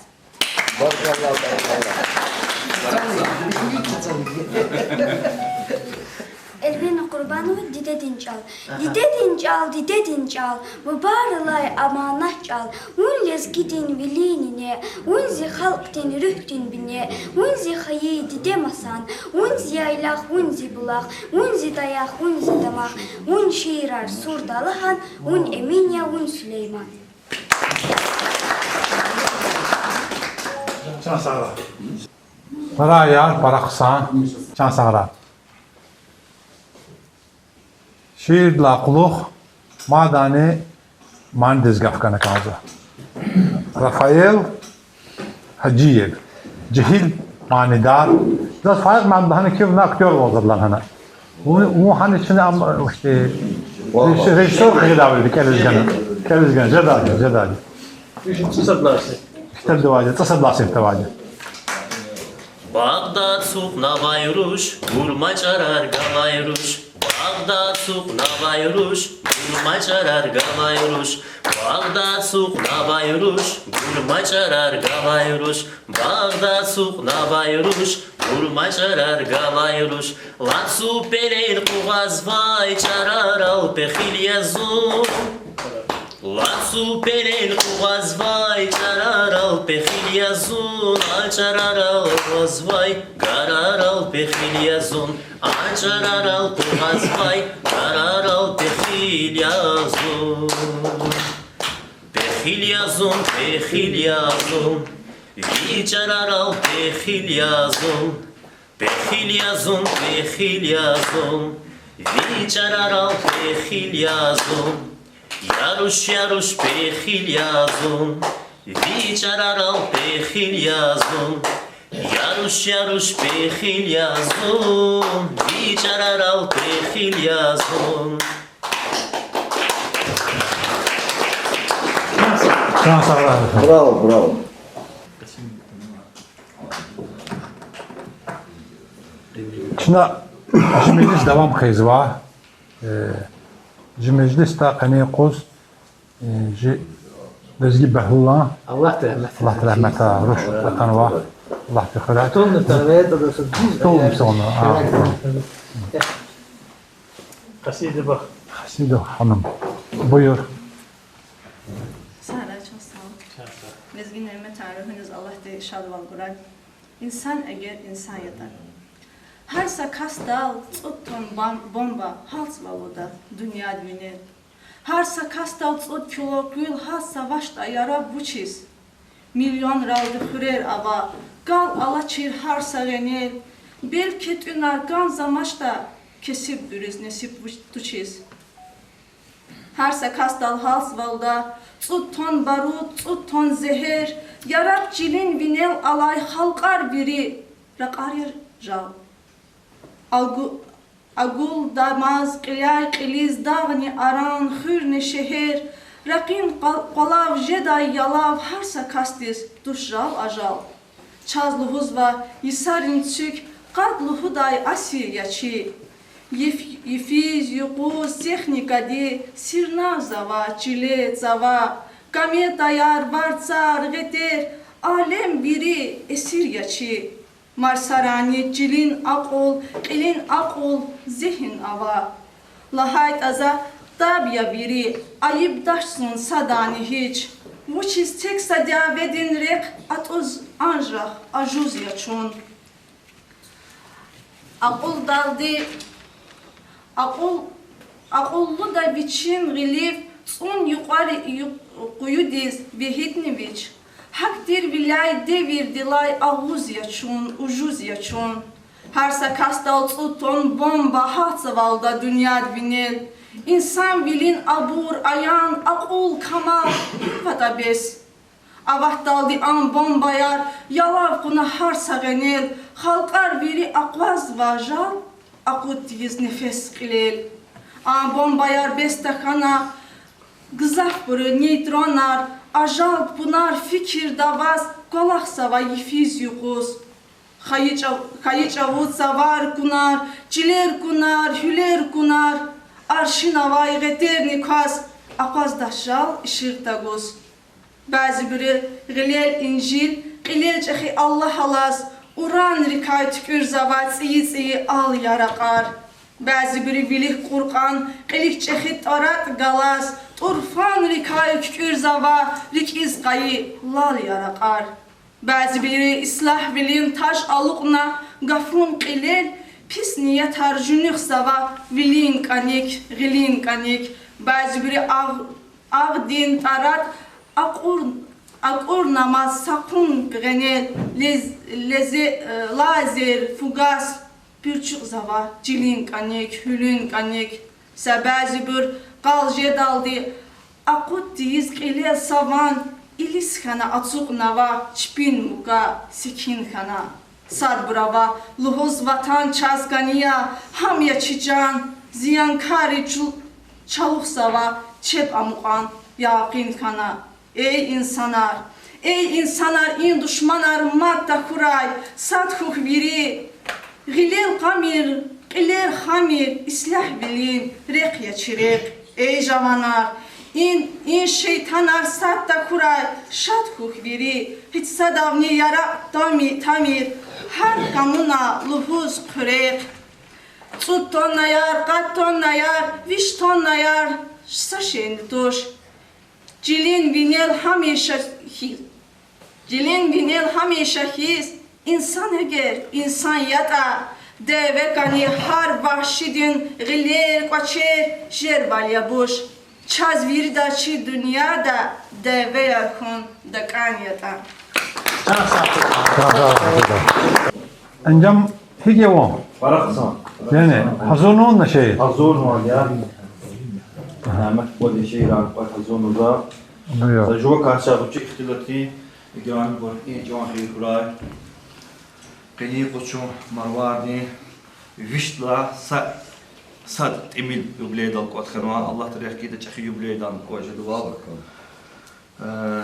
Elvina Qurbanova dide dincal. Dide dincal, dide dincal. Mübarelay amanah cal. Un lezgidin vilinine. Un zi halqtin rühtin bine. Un zi hayi dide masan. Un zi yaylaq, un zi bulaq. Un zi dayaq, un zi damaq. Un şiirar surdalıhan. Un Eminya, un Süleyman. Can sağ ol. para yar para kısan çan sağra. Şiir laqluq madani man dizgafkana kanza. Rafael Haciyev. Cehil manidar. Biraz fark man hani kim aktör oldu lan hani. Bu hani içinde işte rejisör kıyıdabildi kelizgen Zedali. تصدلاسي İşte duacı tasablasın duacı. Bağdat suq navayruş, gurma çarar gavayruş. Bağdat suq navayruş, gurma çarar gavayruş. Bağdat suq navayruş, gurma çarar gavayruş. Bağdat suq navayruş, gurma çarar gavayruş. Lan su pelen kuğaz vay çarar al pexil yazun. Lan su pelen kuğaz vay çarar al pexil yazun. Açarar al kuğaz vay garar al pexil yazun. Açarar al kuğaz vay garar al pexil yazun. Pexil yazun, pexil yazun. Viçararal pexil yazım Pexil yazım, pexil yazım Viçararal pexil yazım Yaruş yaruş pexil yazım Viçararal pexil yazım Yaruş yaruş pexil yazım Viçararal pexil yazım Can sağ olun. Bravo, bravo. Çina meclis devam kıyızva. Meclis ta kani qoz Lezgi Behlullah. Allah rahmet. Allah rahmet ruş vatanva. Allah tekrar. Ton tanrıya da dostum. Doğum sonu. Kaside bak. Haside hanım. Buyur. Sağ olun, çok sağ olun. Lezgi nimet ruhunuz Allah de şadval guray. İnsan eğer insan yedar. Her sakas dal, tutton bomba, hals valuda, dünya düğünü. Her sakas dal, tut kilo gül, has savaşta yara buçiz. Milyon raldı hürer ava, gal ala çir har sareni. Belki tünar gan zamaşta, kesip dürüz nesip buçiz. Her sakas dal hals valuda, tut ton barut, tut ton zehir. Yarak cilin vinel alay halkar biri, rakar jal. Agul damaz qilay qiliz dağni aran xürne şehir raqin qolav jeday yalav harsa kastis duşrav ajal çazluhuz va yisarin çük qadluhuday asi yaçi yifiz yuquz texnikadi sirna zava çile zava kamet dayar vartsar geter alem biri esir yaçi Marsarani, cilin akol, qilin akol, zihin ava. Lahayt aza tabiya biri, ayıp daşsın sadani hiç. Vuçiz tek sadya vedin rek, atuz anjah, ajuz yaçun. Akol daldi, akollu da biçin gilif, tsun yukarı kuyudiz, bihitni biç. Hakdir vilay devir dilay ağuz yaçun, ucuz yaçun. Her sakastal tuton bomba hatsavalda dünya vinil. İnsan vilin abur ayan akul kamal vatabes. Avahtaldi an bombayar yalav kuna har sagenil. Halkar biri akvaz vajal akut diz nefes qilil. An bombayar bestakana gızaf buru neytronar ajal punar fikir davaz kolak sava yifiz yuquz. Hayıç avut savar kunar, çiler kunar, hüler kunar. Arşin avay geter nikas, akaz daşal işir taguz. Bazı biri gilel injil, gilel çehi Allah alaz. Uran rikay tükür zava tsiyi al yarakar. Bazı biri bilih kurkan, gilik çehi tarat galaz. Urfan rikay tükür zava, rikiz kayı lal yarakar. Bazı biri islah bilin taş alıqna, gafun qilel, pis niyet harcunuk zava, vilin kanik, gilin kanik. Bazı biri ağ din tarat, akur namaz sakun genel, lazer, fugas, pürçük zava, cilin kanik, hülün kanik. Bazı bir qal jedaldi, akut diyiz qilel savan, İlis xana açıq nava, çpin muka, sikin xana. Sar brava, luhoz vatan çazganiya, hamya çican, ziyankari çalıq sava, çep amuqan, yaqin xana. Ey insanlar, in düşmanar madda kuray, sadhuk viri, gilel qamir, qilel xamir, islah bilin, reqya çirek. Ey javanar, in şeytanar satta kuray, şat hukviri, hiç sadavni yara tamir, her kamuna luhuz kürek. Tut tonna yar, kat tonna yar, viş tonna yar, saşen tuş. Cilin vinel hamisha his, insan eğer, insan yata, deve kani har vahşidin, giler kaçer, jerbalya boş. Çaz virda çi dünyada, deve yakun, da kan yata. Encam hiç yavam. Baraksan. Yani hazırlığın da şey. Hazır var ya. Ahmet bu şey ilan var hazır da. Yok. Zajuva karşı bu çıktı Gan var can xeyir kuray. Qeni qoçun marvardi viştla sad emil yubleydan qotxanwa Allah tarixki de çxi yubleydan qojadı var.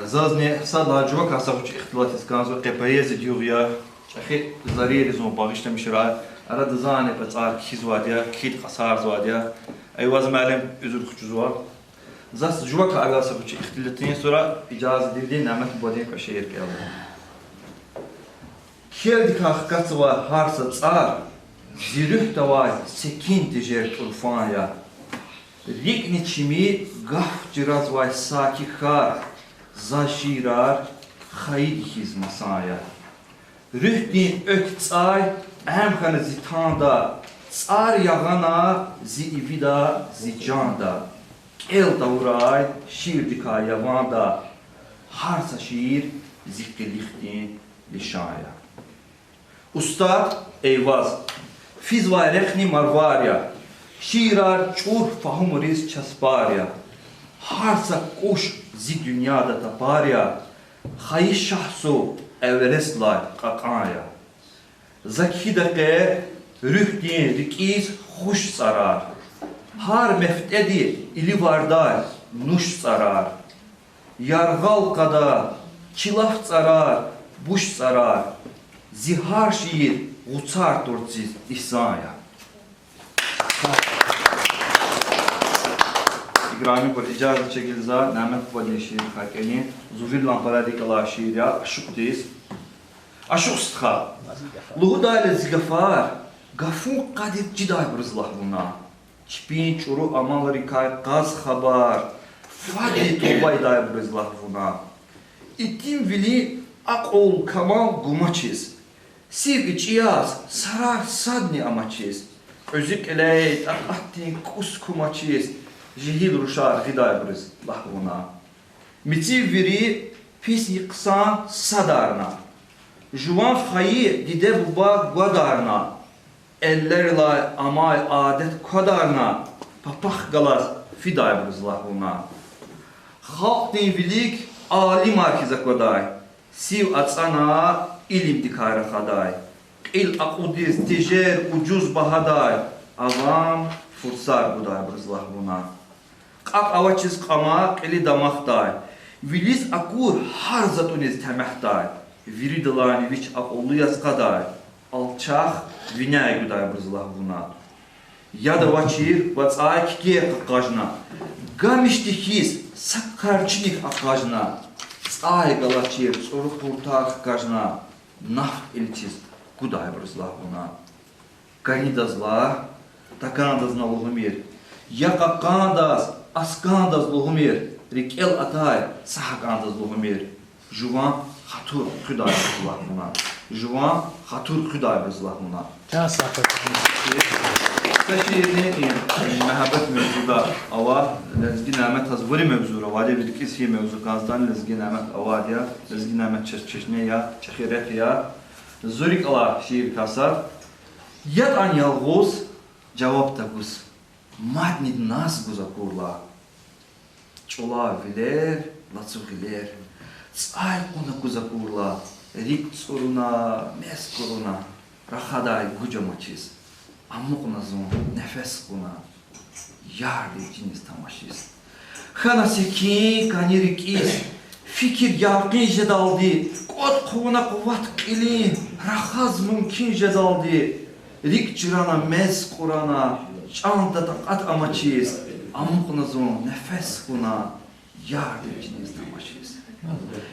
Zazne sad lajuva karşı bu ixtilat iskanzo qepayez diyor çxi zariyeli zon bağışlamış ra ara dizane patsar kizwadiya kit qasar zwadiya ayvaz malum üzür xucuz var. Zas juva karşı bu ixtilatın sonra icazı dildi namet bodin kaşehir geldi. Келди кахкацва харса цар, зирюх давай, секин тижер турфая. Рикни чими гаф джиразвай саки хар, заширар, хаид хизмасая. Рюхдин ök цай, эмхана зитанда, цар ягана, зи ивида, зи жанда. Кел даврай, ширдика яванда, харса шир, зиккелихтин лишая. Usta Eyvaz, Fizva Rekhni Marvarya, Şirar Çur Fahumuriz Çasparya, Harsa Kuş Zi Dünyada Taparya, Hayi Şahsu Everestlay Kakaya, Zakidake Rühdin Rikiz Huş Sarar, Har Meftedi İli Vardar Nuş Sarar, Yargal Kada Kilaf Sarar Buş Sarar, Zihar şiir uçar tortsiz İsa'ya. İgrami por icazı çekilza, namet vali şiir hakeni, zuvir lamparadik ala şiir ya, aşık deyiz. Aşık sıkha. Luhuda ile zigafar, gafun kadir ciday bırzlah buna. Çipin çuru amalları gaz haber, fadi tobay day bırzlah buna. İtim vili ak ol kamal gumaçiz. Siv içiyaz, sarar sadni amaçiz. Özük eleyt, akattin kus kumaçiz. Jihil ruşar gidaybrız lahvuna. Mitiv viri pis yıksan sadarna. Juvan hayi dide buba guadarna. Ellerle amay adet kadarna. Papah galas fidaybrız lahvuna. Halk devilik ali markize koday. Siv atsana ilim dikara xaday. Qil aqudiz tijer ucuz bahaday. Avam fursar buday brzlah buna. Qaq avaçiz qama qili damaqday. Vilis akur har zatuniz temahday. Viridilani viç aqollu yazqaday. Alçaq vinay buday brzlah buna. Yada vaçir vatsay kike qaqajna. Gamishtihiz sakkarçinik aqajna. Ay galachir, soru kurtak kajna, naft ilçiz, kuday brzlah buna. Kanidazla, takandaz na luhumir, yakakandaz, askandaz luhumir, rikel atay, sahakandaz luhumir. Juvan hatur kuday brzlah buna. Juvan hatur kuday brzlah buna. Can sakın. Şiirini mehabbet mevzuda ava lezgi namet hazvuri mevzura vade bir kisi mevzu kazdan lezgi namet avadiya lezgi namet çeşne ya çehiret ya zurik ala şiir kasar yad an yalğuz cevap tagus madnid nas guzakurla çola viler latsu viler tsay kuna guzakurla rik soruna mes koruna rahaday gucamaçiz Amukuna zon, nefes kuna, yardı ciniz tamaşiz. Xana seki, kanirikiz, fikir yarqin jedaldi, kod kuvuna kuvat qilin, rahaz mümkün jedaldi. Rik cirana mez kurana, çanta taqat amaçiz. Amukuna zon, nefes kuna, yardı ciniz tamaşiz.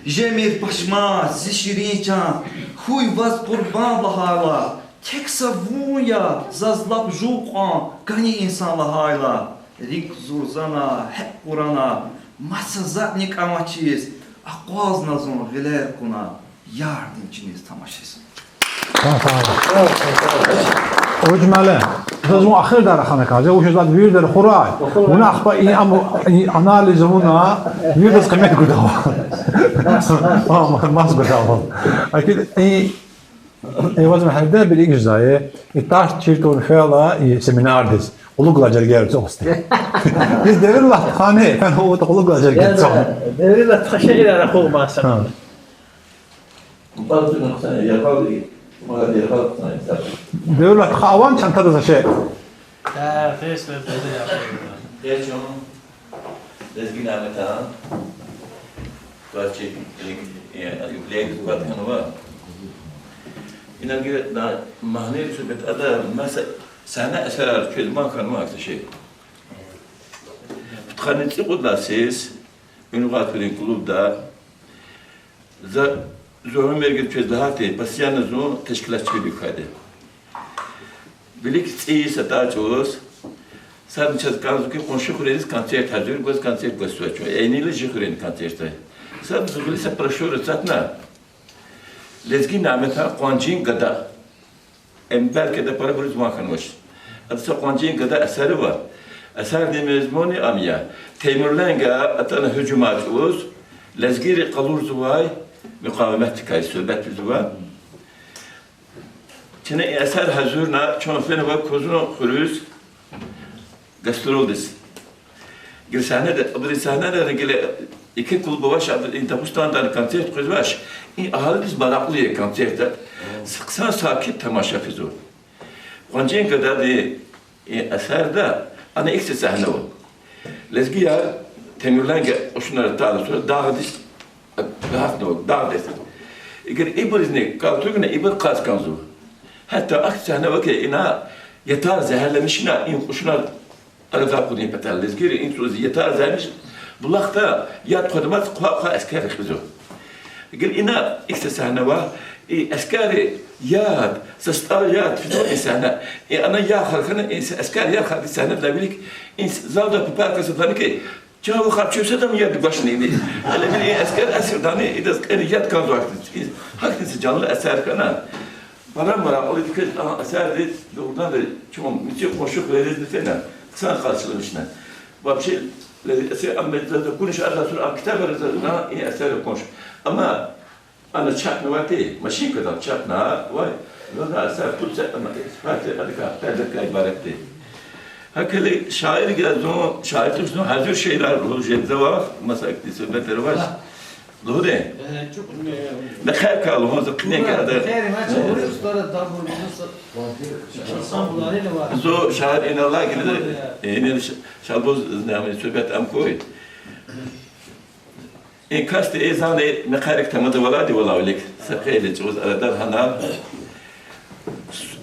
Jemir paşma, zişirincan, huy vaz kurban baharla. Tek savunya, zazlap juqan, gani insanla hayla. Rik zurzana, hep kurana, masa zatnik amaçiz. Aqoz nazon viler kuna, yardımcınız tamaşiz. Tamam. Ucmale. Mesela bu ahir da rakhana kaze, o yüzden bir de Huray. Buna akba iyi ama analiz buna bir de kıymet gudawa. Mas gudawa. Akil iyi وزن هذا بالإجزاء التاش تشيرتون فعلا سمينار ديس قلوق لاجر جالس أوستي بس دير الله خانة كان هو تقلوق لاجر جالس دير الله تخشى إلى رخوه ما سمع دير الله خاوان شان تدرس شيء فيس بالبداية Gerçekten lezgin ameta Tuğaçı yükleyek tuğatkanı var. İnan ki da mahneli söhbet ada mesela sana eser kelime kanma akta şey. Tkhanetli kudla siz üniversitenin klubda zorum vergi çözühati pasiyanı zo teşkilatçı bir kaydı. Bilik iyi satacağız. Sadece çözkanız ki konuşu kureriz kanser hazır göz kanser gösteriyor. Eyniyle jikurin kanserde. Sadece bilse pressure satna. Lezgi nameta qancin gada. Belki de para bulup makanmış. Aslında qancin gada eseri var. Eser demezmoni amiya. Temurlenga atana hücumat uz. Lezgiri qalur zuvay mukavemet kay söhbet zuva. Çene eser hazırna çonfene ve kozunu kuruz. Gastroldis. Girsane de abrisane de gele iki kulübü var. İnta bustandan kanser kuzbaş. Ahaliz baraklıya konserde sıksan sakit tamaşa fizo. Qancin kadar de eserde ana ikisi sahne o. Lezgiya temürlenge oşunları dağda sonra dağdis dağdis. İger ibrizne kaltugna ibr qas kanzu. Hatta aksa sahne vake ina yetar zehirlemişina in oşunar arada kudin petal lezgiri in suzi yetar zehirlemiş. Bulakta yat kodamat qaqa askeri fizo. قل إنا إكتساهنا أسكاري ياد سستار ياد في دون إنسانا أنا يا خلقنا أسكاري يا خلق إنسانا لا بيلك إنس زاودا ببارك سدانك جاو خاب شو سدام ياد باشني أنا بيلي أسكار أسير داني إذا أسكار ياد كان زوجت هاك تنسجان له أسار كنا مرة أقول لك أسار دي دوغنا دي شوم متي خوشوك لذيذ نتنا سان خالص لمشنا وابشي لذي أما كل شيء الله سورة كتاب رزقنا إيه أسار كونش أما أنا شاكنا وقتي ماشي كذا شاكنا واي لونا أسر كل شيء أما إسمعت أديك تدرك عبارتي هكذا شاعر جالسون شاعر تجنو هذول شيء رو جدوا مثلا كتير بتروج لو ده نخير كالو هذا قنية كذا زو شاعر إن الله كذا إن شابوز نعمل سبت أم كوي إن كاست إيزان نخارك تمد ولادي ولا ولك سقيل جوز أردار هنال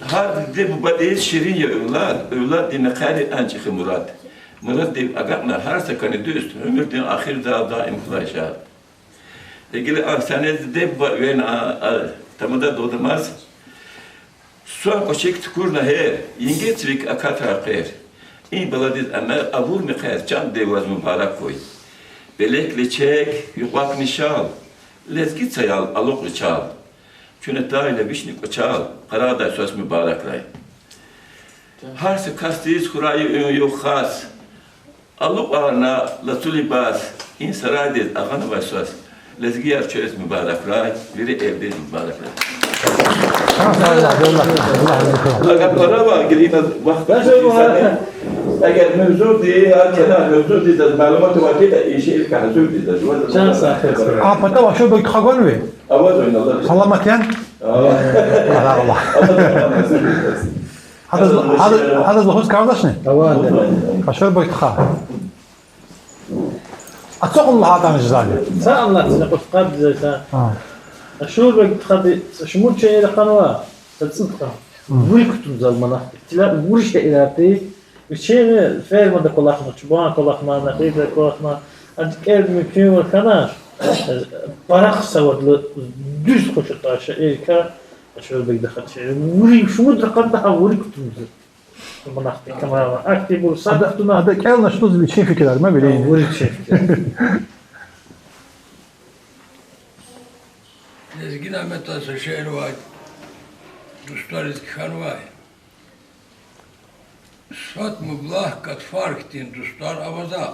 هذا دي بدي شيرين يا أولاد دي نخاري أنجي مراد دي أقعنا هر سكان دوست عمر دي آخر دائم خلاصات يقول سنة دي وين تمد دودماز سوان قشيك تكورنا هير ينجت بك أكاتر خير إن بلادي أنا أبور مخير جان دي واز مبارك كوي Belekli çek, yuqaq nişal. Lezgit sayal, aluqli çal. Çünetayla bişnik çal. Qarada söz mübareklay. Harsi kastiz kurayı yok khas. Aluq arna latuli bas. İn saraydiz ağanı ve söz. Lezgiyar çöz mübareklay. Biri evde mübareklay. Agar para var, gireyim vakti. اگر موضوع دی یا کنار موضوع دی در معلومات واقعی در ایشی که حضور دی در جواد چند ساعت پتا واشو بگید خواهان وی آواز وین الله سلامت ین الله هذا زهوز كارداش نه خشور بگید خواه اتسوق الله هذا مجزالي سا الله تنقص قبل زيتا أشور بقت خدي شمول شيء لقنوا تصدق وين كنتم زلمنا تلا ورش إلهي شيء فعل ما دخل أخنا شبان كل أخنا نخيل كل أخنا أذكر ممكن وكناش برخ سواد düz koşut aşağı ka şöyle bir dakika şey vuri şu mutlaka daha vuri kutumuz manakti kamera aktif olsa da tuna da kelna şu bir şey fikirler mi bileyim vuri şey Lezgin Ahmet Asa şehir var. Dostlar izkihan var. Şat müblah kat fark din dostlar avazak.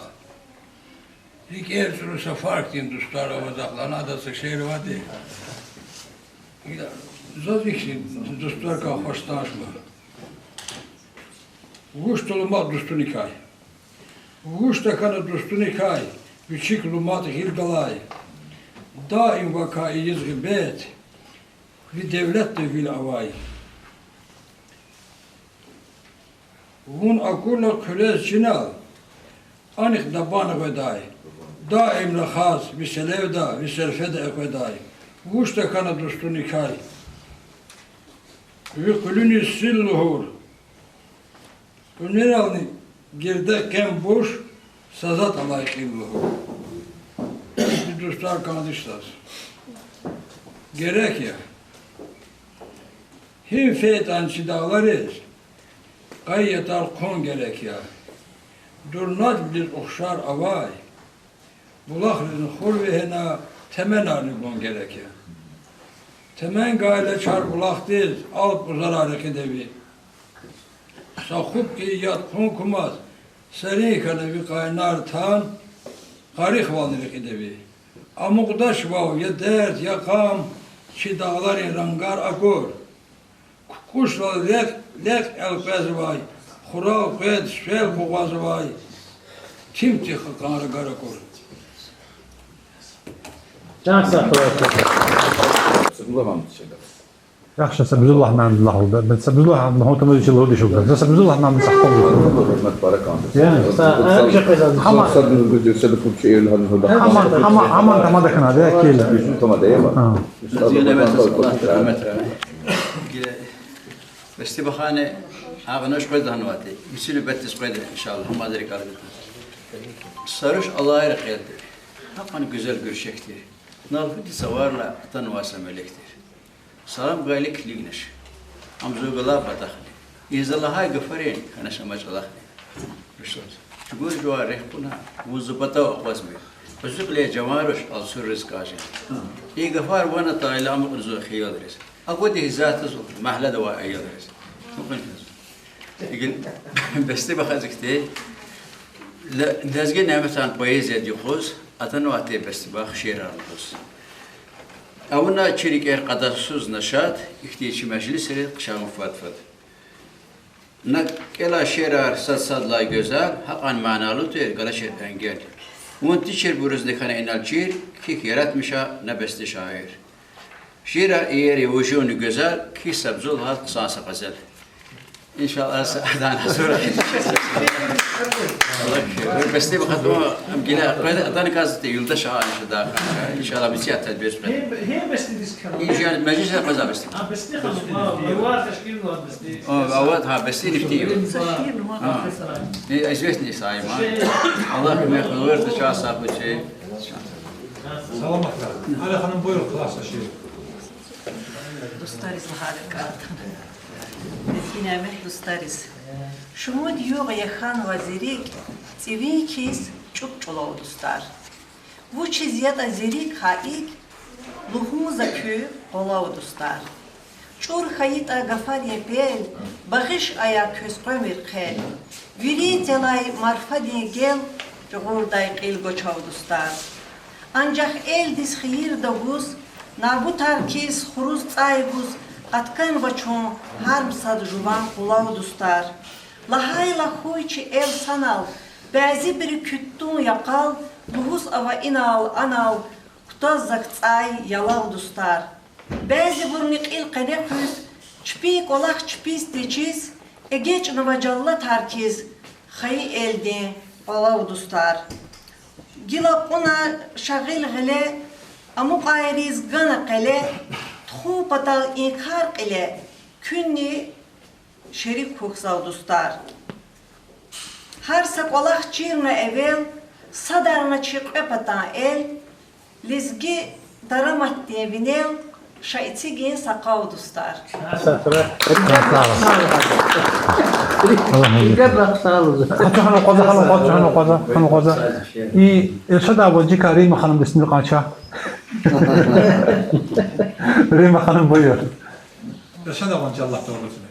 İlk Erzurum'a fark din dostlar avazaklarına adası şehri vardı. Zaten dostlar ka hoşlanışma. Vuş tolumat dostun ikay. Vuş takana dostun ikay. Küçük lumat hilgalay. Daim vakayı gıbet. Ve devlet de vil avay. Vun akulla kölez cinal. Anik daban veday. Daim lahaz ve selevda ve selfede ekveday. Vuş takana dostun ikay. Ve kulünü silluhur. Öneralni girdekken boş sazat alayhilluhur. Bir dostlar kardeşler. Gerek ya. Hem feytançı dağlarız. Gayyetar kon gerek ya. Durnat bir okşar avay. Bulakların hurvehena temen arlıgon gerek ya. Temen gayle çar bulak değil, alt uzar hareket evi. Sakup ki yat kon kumaz, seri kalevi kaynar tan, garih valırık edevi. Amukdaş vav ya dert ya kam, çi dağların rangar akor. Kuşla lek elpez vay, kural kuyet süel kuvaz vay. Timti kanarı garakor. Can sağ olun. Bulamam dışarıda. Yaxşı, Sabzullah məmdullah oldu. Ben Sabzullah məmdullah için oldu şu kadar. Sabzullah məmdullah saqqol oldu. Hürmet para kandı. Yani. Ama aman tamada kınadı ya ki. Üçüncü tamada ya var. Besti bahane ağnaş koydu hanvati. Misili bettis koydu inşallah. Madri kalbi. Sarış Allah'a geldi. Hakan güzel görüşektir. Nalfıti savarla tanıvasa melektir. Salam gaylik ligneş. Amzugala batakli. İzallaha gıfarin kana şamacallah. Rüştü. Çugur juar rehpuna. Vuzubata oqvazmıyor. Özükle cemaruş al sürriz kajen. İyi gıfar bana tayla amr rzu khiyadres. Akodi hizatı zul. Mahlada wa ayadres. Mukun. İgin beste bakazıkte. Dezge nemetan poezya diyokuz. Atan vakti beste bak şiir alıyoruz. Avuna çelik kadarsız naşat, ihtiyaç meclisleri kışan fatfat. Nakela şerar sadlay güzel, hakan manalı tüyer gala şer engel. Unti şer buruzdekana enal şiir, ki yaratmışa nebeste şair. Şirar eğeri vücunu güzel, ki sabzul hat sansa gazel. İnşallah sa'dan sonra. Allah beste bakatma amgila qada kazte yılda şahane da inşallah bir siyah tedbir çıkar. Hem besti diskar. İnşallah meclis qaza besti. Ha besti xanım. Yuvar teşkil var besti. Avat ha besti nifti. Ne izvestni sayma. Allah kime xulur da şah sahibi şey. Salamatlar. Ali hanım buyur klasa şey. Dostlarız harika. Eski Ahmet dostlarız. Şunu diyor Yahan Vazirik, Tsivikiz çok çolav dostlar. Bu çiziyat azirik haik, luhumuza kü olav dostlar. Çor hayit agafar yepel, bağış ayak köz kömür khel. Viri telay marfadi gel, çogurday qil goçav dostlar. Ancak el dis khir davuz, nabu tarkiz khuruz tsayguz, Atkan vaçon harm sad juvan kulav dostlar. Lahay lahuy çi el sanal, bazı bir küttun yakal, luhus ava inal anal, kutazak tsay yalav dostlar. Bazı burnik il qaneküz, çpik olak çpis teçiz, egeç navacalla tarkiz, xayi elde olav dostlar. Gila ona şagil gile, amuk ayriz gana qile, Txu patal inkar ile künni şerif koksav dostlar. Har sakolak çirna evvel, sadarna çirqe patan el, lizgi daramat diye binel, şaitsi gen sakav dostlar. Hanım qoza. İyi, Elşad Avcı Karim Hanım desini qaça. Rima Hanım buyur. Elşad Avcı Allah doğrusunu.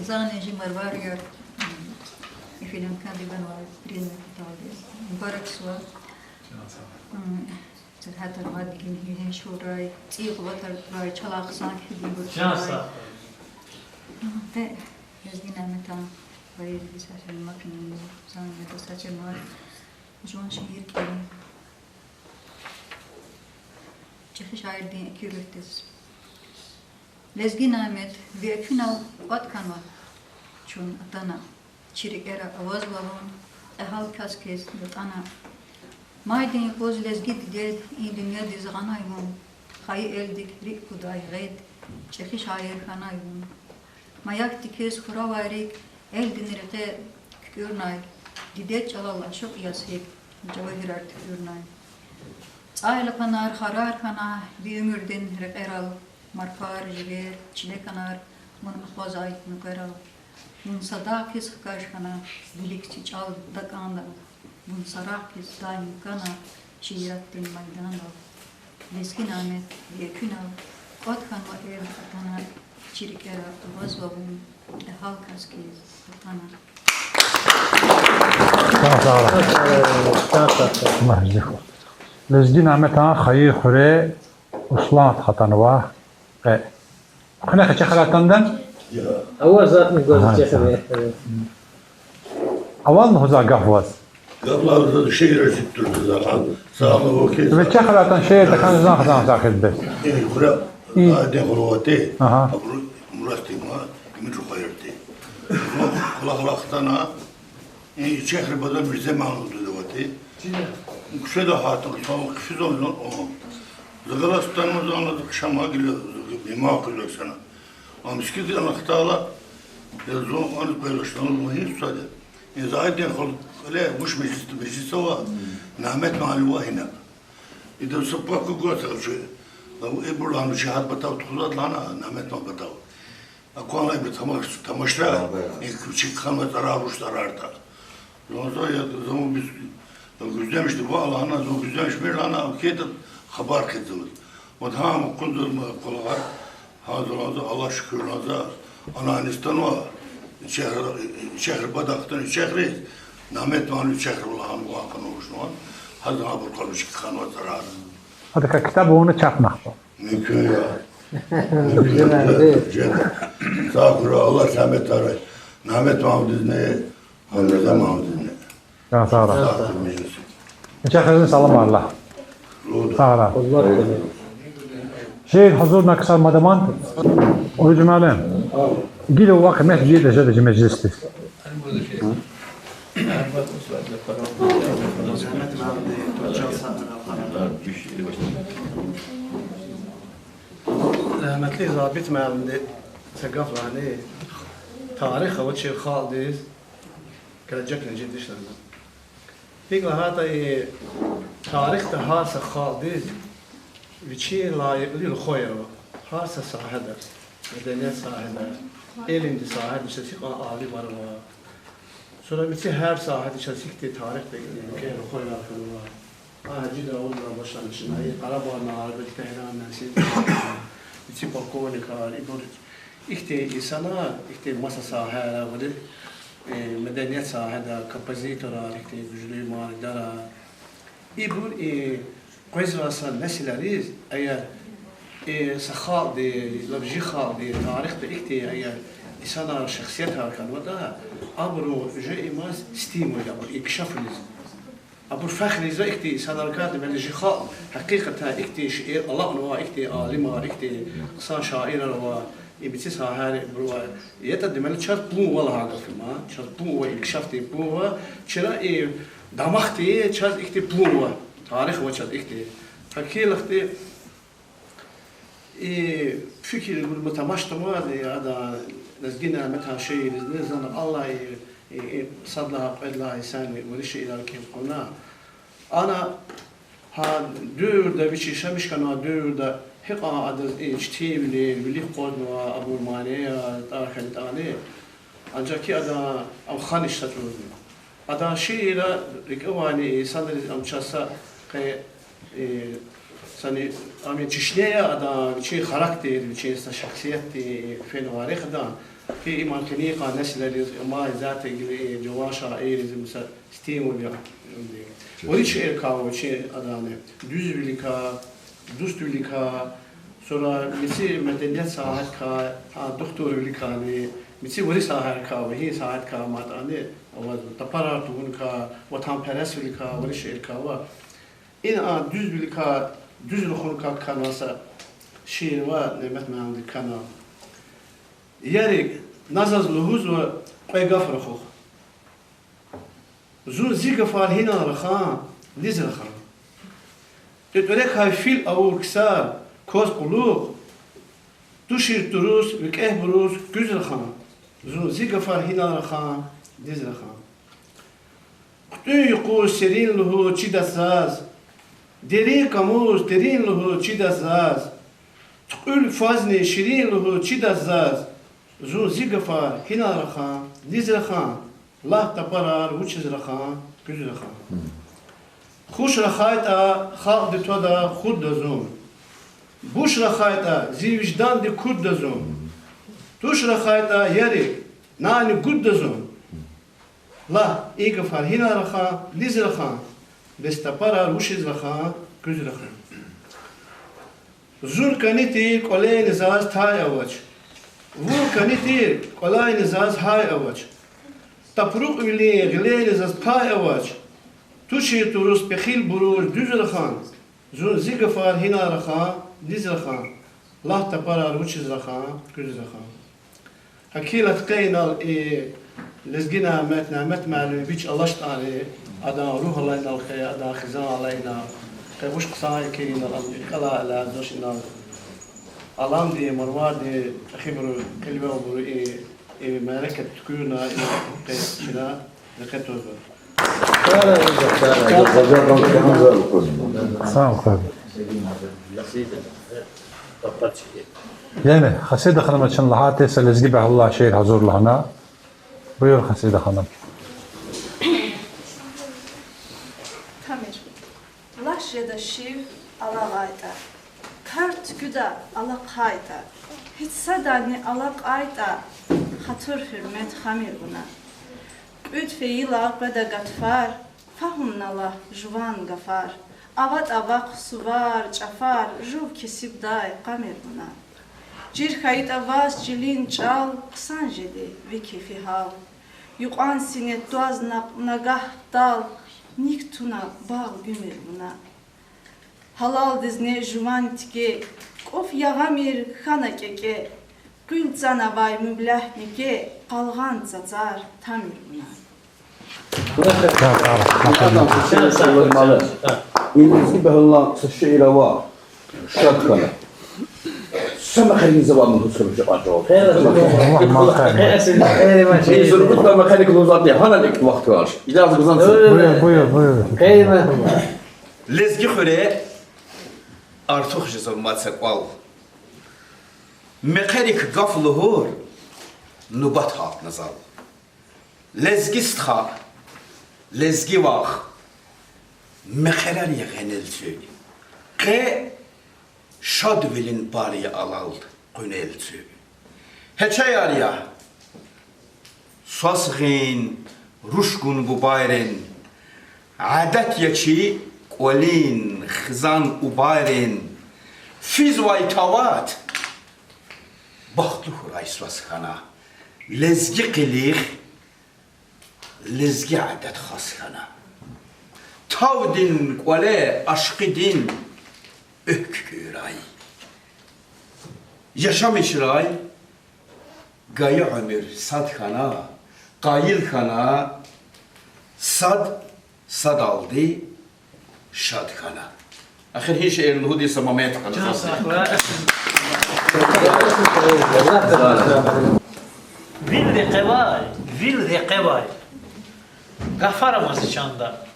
Zaneci marvar gör. filan kan vi ben var prin taldis. Barak swa. Hatta radgin hin shoray tsiq vatar ray chalaq sank hidin bur. Jansa. Ve yazgina metan bayir bisasel makinin zan meta saçe mar. Juan şehir ki. Çeşi şair din kürühtes. Lezgin Ahmet ve final atkanma. Çun atana çirik era avaz balon ehal kaskes atana. Maydin koz lezgit del in dünya dizganayım. Hay eldik rik kuday ged çeşi şair kanayım. Mayak dikes kuravarik el dinirte kürnay. Didet çalalla şok yasik cevahir artık kürnay. Ayla kanar harar kana bir ömürden eral marfar jiber çile kanar mun khozay nukaral mun sadakis kaş kana bilikçi çal dakanda mun sarakis daim kana şiiratin maydanda leskin Ahmet bir künal ot kanma ev atana çirikera vazvabun halkas ki atana الله يجزيكم. لزدين عمتها خير خري وصلات خطنوا. خنا خشة خلاتندن. أول ذات من جوز جسمه. أول هذا قفوز. قبل هذا شيء رشيد الزرعان سامو وكيل. بتشا خلاتن شيء تكان زان خدام ساكت بس. إيه خلا. هذا خلواتي. أبرو مرستي ما يمشوا خيرتي. خلا خطنا. إيه شهر بدل مش زمان دلوقتي. كشده هاتم صام كشده لون زغلستان مزانة شمال قل بما قلنا سنة. أمسكت أنا اختارلا. يزون أنا بيرشلون مهم صادق. إذا عندي خل لا مش مجلس سوا نعمت مع الواهنا. إذا سباق قوات شيء. لو إبرة عن شهاد بتاو تخلص لنا نعمت ما بتاو. أكون لا بتمشى. إيه شيء خامة تراروش ترارتا. لون زايا زمان بس güzdemişti bu Allah'ın azı güzdemiş bir lana akide haber kızdımız. O tamam kundur mu kulağar hazırladı Allah şükür naza Ananistan var. Şehir Badak'tan şehri namet manu şehir Allah'ın vakın oluşunan hazır haber kalmış ki kanı zarar. هذا كتاب هون çapmak. Mümkün ya. Sağ Allah rahmet aray. Namet Mahmud'un Hamza Mahmud'un Ya sağ ol. Çakırın salam Allah. Sağ ol. Şey huzuruna kısar madaman. O cümalem. Gide o vakit meclis de meclistir. Rahmetli zabit məmdi təqaf rəhəni tarix və çir xaldiz gələcəklə ciddi işlərdə. Bigla hata tarixdə harsa xaldiz viçi layiqli xoyarı harsa sahədə mədəniyyət sahədə elindi sahədə içəsiq ali var var. Sonra viçi hər sahədə içəsiqdə tarix bəqəli xoyarı var. Hacı da onunla başlanışına Qarabağın Arabik Tehran nəsil viçi polkovnikar İhti insanlar, ihti masa sahədə var. Medeniyet sahada, kompozitorar, güçlü manidara. Bu qızrasa nesileriz eğer saxaldı, labji xaldı, tarixte ikti eğer insanlar şahsiyet harkan ve da abru jeymas stimul abru ikşafliz. Abru fakhriz ikti insanlar kardı belji xal hakikaten ikti şiir Allah onu ikti alim var ikti san şairler var. İbiti sahari buraya yeta demeli çat bu valla hagafma çat bu ve ikşafti bu ve çıra damakti çat ikti bu ve tarih ve çat ikti fakirlikti fikir bu tamaştama ya da nezgina meta şey nezan Allah sadla Allah sen ve şey ilerken kona ana ha dürde bir şey şamış kana dürde حقا عدد اجتيبلي بلي قدنا أبو المانية داخل عليه أنجاكي أدا أم خانش تطلب أدا شيء لا ركواني سندر أم شاسا كي سني أمي تشنيا أدا شيء خاركتير شيء شخصيتي فين واريخ دا في إمكانية نسل ما ذات جوا شاعر مثلا ستيمول ya. O şiir kavu şey adane. Düz bilika, düz bilika. Sonra misi medeniyet sahat ka, doktor bilika ne. Misi veri sahat ka, veri sahat ka matane. Avaz tapara tuğun ka, vatan peres bilika, veri şiir kavu. İn düz bilika, düz luhun ka kanasa. Şiir var nemet mehamdi kana. Yeri nazaz luhuz ve qaygaf rakhokh. زون زيقة فالهنا رخان نزل رخان تتورك هاي فيل أو كسار كوز قلوق تشير تروس بكيه بروس كوز رخان زون زيقة فالهنا رخان نزل رخان قطن يقول سرين له تشيدا ساز درين كموز درين له تشيدا ساز تقول فازني شيرين له تشيدا ساز زون زيقة فالهنا رخان نزل رخان الله تبارك وجه رخان كل رخان خوش رخايتا خاق دتودا خود دزون بوش رخايتا زي وجدان دي كود دزون توش رخايتا يري ناني كود دزون لا ايغا فرهنا رخان ليز رخان بس تبارك وجه رخان كل رخان زور كانيتي قولين زاز تاي اوج وو كانيتي قولين زاز هاي اوج Tapruq üli gileriz az pay avaç. Tuşi turus pexil buruş düz rahan. Zun zigafar hina rahan, diz rahan. Allah tapara ruçiz rahan, küz rahan. Hakilat qaynal lezgina met malum biç Allah ta'ala ada ruh Allah inal khaya ada khizan alayna. Qaybuş qsay kayna qala ala doshina. Alam di marwad di khibru kalba buru ملكة تكون شنا لكتوز. Sağ ol abi. Yani Haside Hanım için lahate selezgi be Allah şehir hazırlığına. Buyur Haside Hanım. Tamir. Laşreda şiv ala gayda. Kart güda ala kayda. Hiç sadani ala kayda. Hatır hürmet hamir buna. Ütfeyi beda gatfar, fahumnala juvan gafar. Avat avak suvar, çafar, juv kesib day kamir buna. Cir kayıt avaz cilin çal, kısan jedi ve kefi hal. Yuqan sinet duaz nagah dal, nik tuna bal gümür buna. Halal dizne juvan tike, kof yagamir khana keke. Gül canavay müblehnike qalğan cacar tamir buna. İngilizce behalla şiir var. Şarkı. Sama خليني زبان من هسه مش أجاوب. زرقت ما خليك لوزاتي هنا لك وقت واش. إذا زبان. Buyur. لزقي خير. أرتوخ جزر ما تسقال. مخاريك قفلهور نوبات هات نزال. لزقي استخا. لزقي واخ. مخاري يغنل سوي. قه Şadvilin bari alal qünelçü. Heçe yarıya. Sasğin ruşkun bu bayren. Adet yeçi qolin xizan u bayren. Fiz vay tavat. Baxtlı huray swasxana. Lezgi qilix. Lezgi adet xasxana. Tavdin qole aşqidin. Öküray. Yaşam işray, gayı ömür sadxana, qayilxana, sad aldı, şadxana. Axir hiç erluhu deysə mamayət xana. Vil reqevay. Qafaramaz içanda.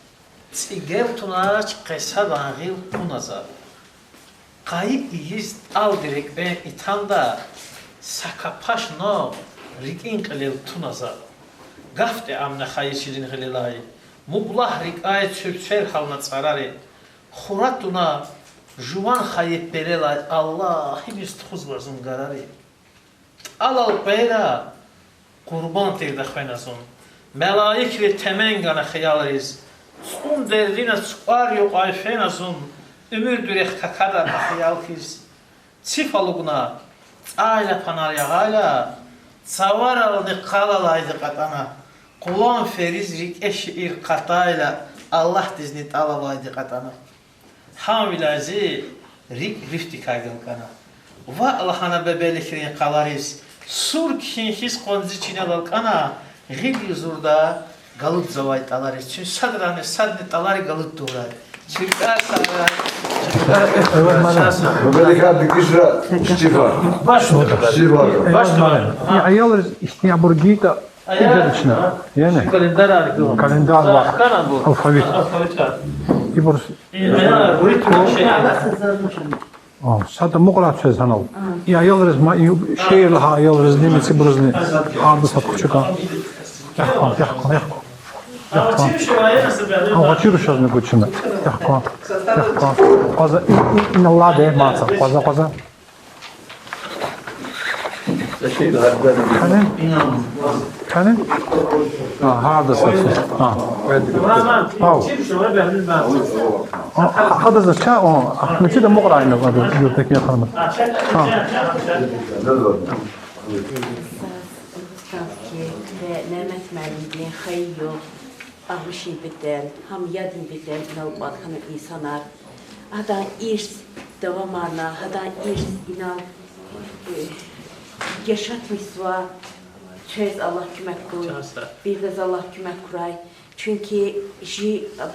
Sigel tunaç qesadanğil tunaza. Kayıp iyiz al direk ben itanda sakapaş no rikin kılıl tunaza gafte amne hayşirin kılılay mublah rikayet sürtser halına tsarare xuratuna juvan hayıp berelay Allah himiz txuz varzun garari alal pera qurban teydə xvənəsun. Mələik və təmən qana xiyalırız. Sun derdinə çıxar yox ay fənəsun. Ömür dürək kakada xiyal kiz. Çif alıqına, ayla panar yağayla, çavar alını qalalaydı qatana. Qulan feriz rik eşir qatayla, Allah dizni talalaydı qatana. Hamiləzi rik rifti kaygın qana. Va Allahana bebelikrin qalarız. Sur kinşiz qonzi çinə qalqana, Ğib yuzurda qalıt zavayt alarız. Çünkü sadranı sadni taları qalıt doğrar. Çirkar sarı. Bebelik abi kışra şifa. Şifa. Ayol işte burgita içine. Yani kalender arıyor. Kalender var. Alfabet. İbur. Sada muqrat söz hanal. Ayol ma şehirli ayol nimesi buruzlu. Ardı satışçıkan. Yaxon. Ağaçı rüşazını göçüme. Yaxon. Qaza inallah de masa. Qaza. Kanin? Harda satın. Hada zaten o. Ahmet'i de muqrayını vardı. Yurttaki yakalama. Mehmet Məlimliyin xeyir yox, ağışın bitən, hamiyadın bitən, inal adxanı insanlar, hadan irs devam arna, hadan irs inal yaşatmışsa, çöz Allah kümək koy, bir qız Allah kümək kuray. Çünki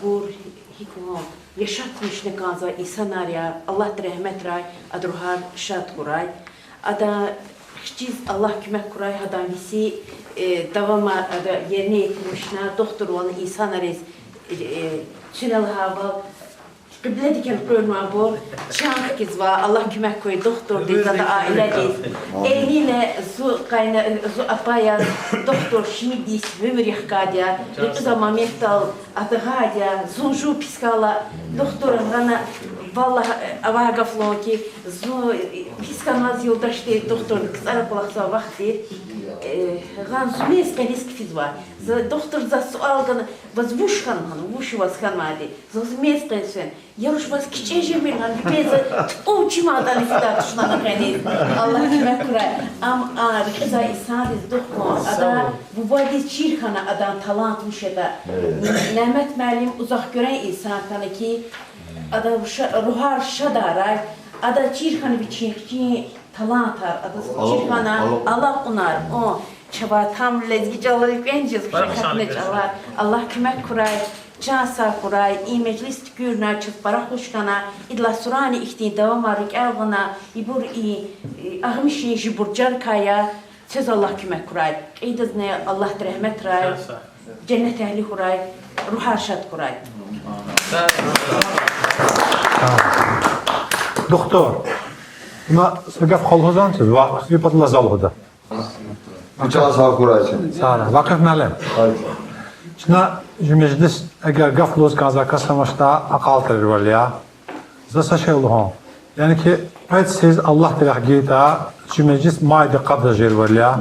bu hikmə yaşatmış ne kanza insanlar ya, Allah rəhmət ray, adruhar şad kuray. Ada Xiciz Allah kümək kuray hadan visi davama yerine yetirmişler, doktor olan insan arız, Çinel hava, qiblə dikən qurma bu, çanq kiz var, Allah kümək koy, doktor deyil, da ailə deyil. Eynilə zu apaya, doktor şimdis, vümür yaxqadya, rıqıza mamettal, atıqadya, zunju piskala, doktor qana, vallahi avaya qaflon ki, zu piskanaz yoldaş deyil, doktor qızara qulaqsa vaxt deyil. Ган зумес калиски физва. За доктор за суал гана возвушхан, вушивас ханмади. За зумес калисен. Я уж вас кичеже бирган биза очима дали фидат шунана калис. Аллах кимек курай. Ам риза исадис дохмо. Ада bu vadi çirkana adam talant müşeda. Mehmet Məlim uzaq görən insan tanı ki ada ruhar şadaray. Ada çirkanı bir çirki talantar, ada çirkana Allah onar. O çaba tam lezgi çalar benciz şirkatne çalar. Allah kümek kuray, cansa kuray, iyi meclis tükürna çıfbara hoşkana, idla surani ihtin devam arık elgana, ibur iyi ahmişi jiburcar kaya, söz Allah kümek kuray. Eydizne Allah rahmet ray, cennet ehli kuray, ruhar şad kuray. Doktor, ma sgaf kolhozan siz va yupatla zalhoda. Uçağı sağ kurayın. Sağ vakıf Məlim. Şuna meclis eğer gafloz kazaka samaşta akal terör ya. Zasa şey oldu. Yani ki pek siz Allah terahgita şu meclis maydı kadar jer ya.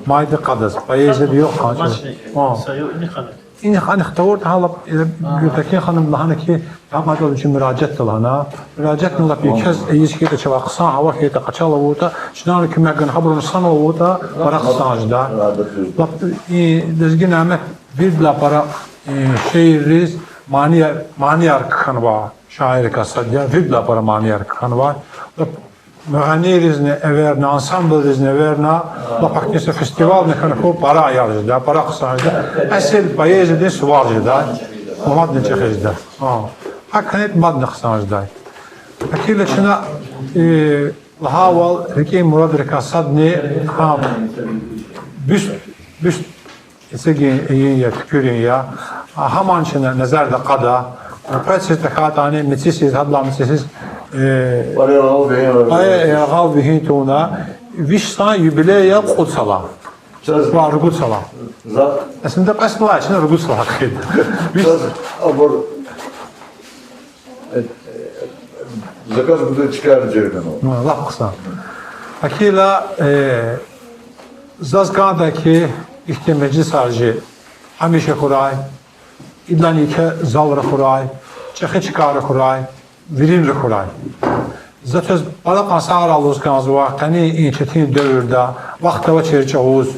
Maydı kadar. Payızı yok kanka. İni xanı xtavort hala yurttaki hanımlarına ki yapmadığı için müracaat kılana. Müracaat kılıp bir kez eyiski de çaba kısa hava ki de kaçalı oldu. Şunları kümeğin haberun sana oldu. Para kısancda. Lap dezgin Ahmet bir bile para şehiriz maniyar kanva şair kasadya bir bile para maniyar kanva. Müğennirizne everna, ansamblerizne everna, lapaknese festival ne kanı ko para ayarcıda, para kısancda. Esel bayezde suvarcıda, madne çekizda. Hakikaten madne kısancda. Akile şuna lahaval riki murad rekasadni ha büst esegi ya tükürün ya haman şuna nezarda qada. Pətsiz təxatani metsiz hadla metsiz Gal bihin tuna vişta jubileya qudsala. Va rugutsala. Aslında qasla şuna rugutsala qid. Abor zakaz bude çıkaracağım onu. Allah qısa. Akila zazqadaki İhte meclis harcı hamiشه خورای ایدلانی که زال را خورای چخه چکار خورای ویرین را خورای زاتوز بالا قاسار aluz kanzwa qani in çetin dövrdə vaxt və çerçəğuz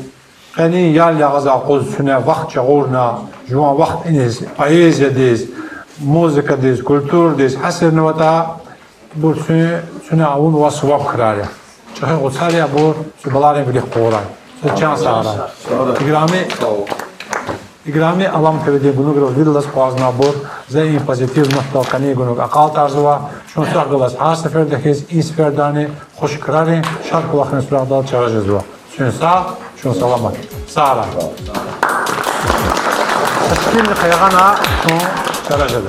qani yal yağız aquz sünə vaxt çağurna juan vaxt iniz poeziyadiz muzikadiz kulturdiz hasr navata bu sünə avun və svab xiraya çəxə qoçarya bu sübalarin bilik qoray çan sara İgrami alam tevdi bunu gro dillas qazna bor zey pozitiv nokta qani gunuk aqal tarzwa şun sargılas har seferde hez isferdani xoş qirari şarq vaqtni suraqda çağıracağız. Şun sağ, şun salamat. Sağla. Təşkil xəyğana şun çağıracağız.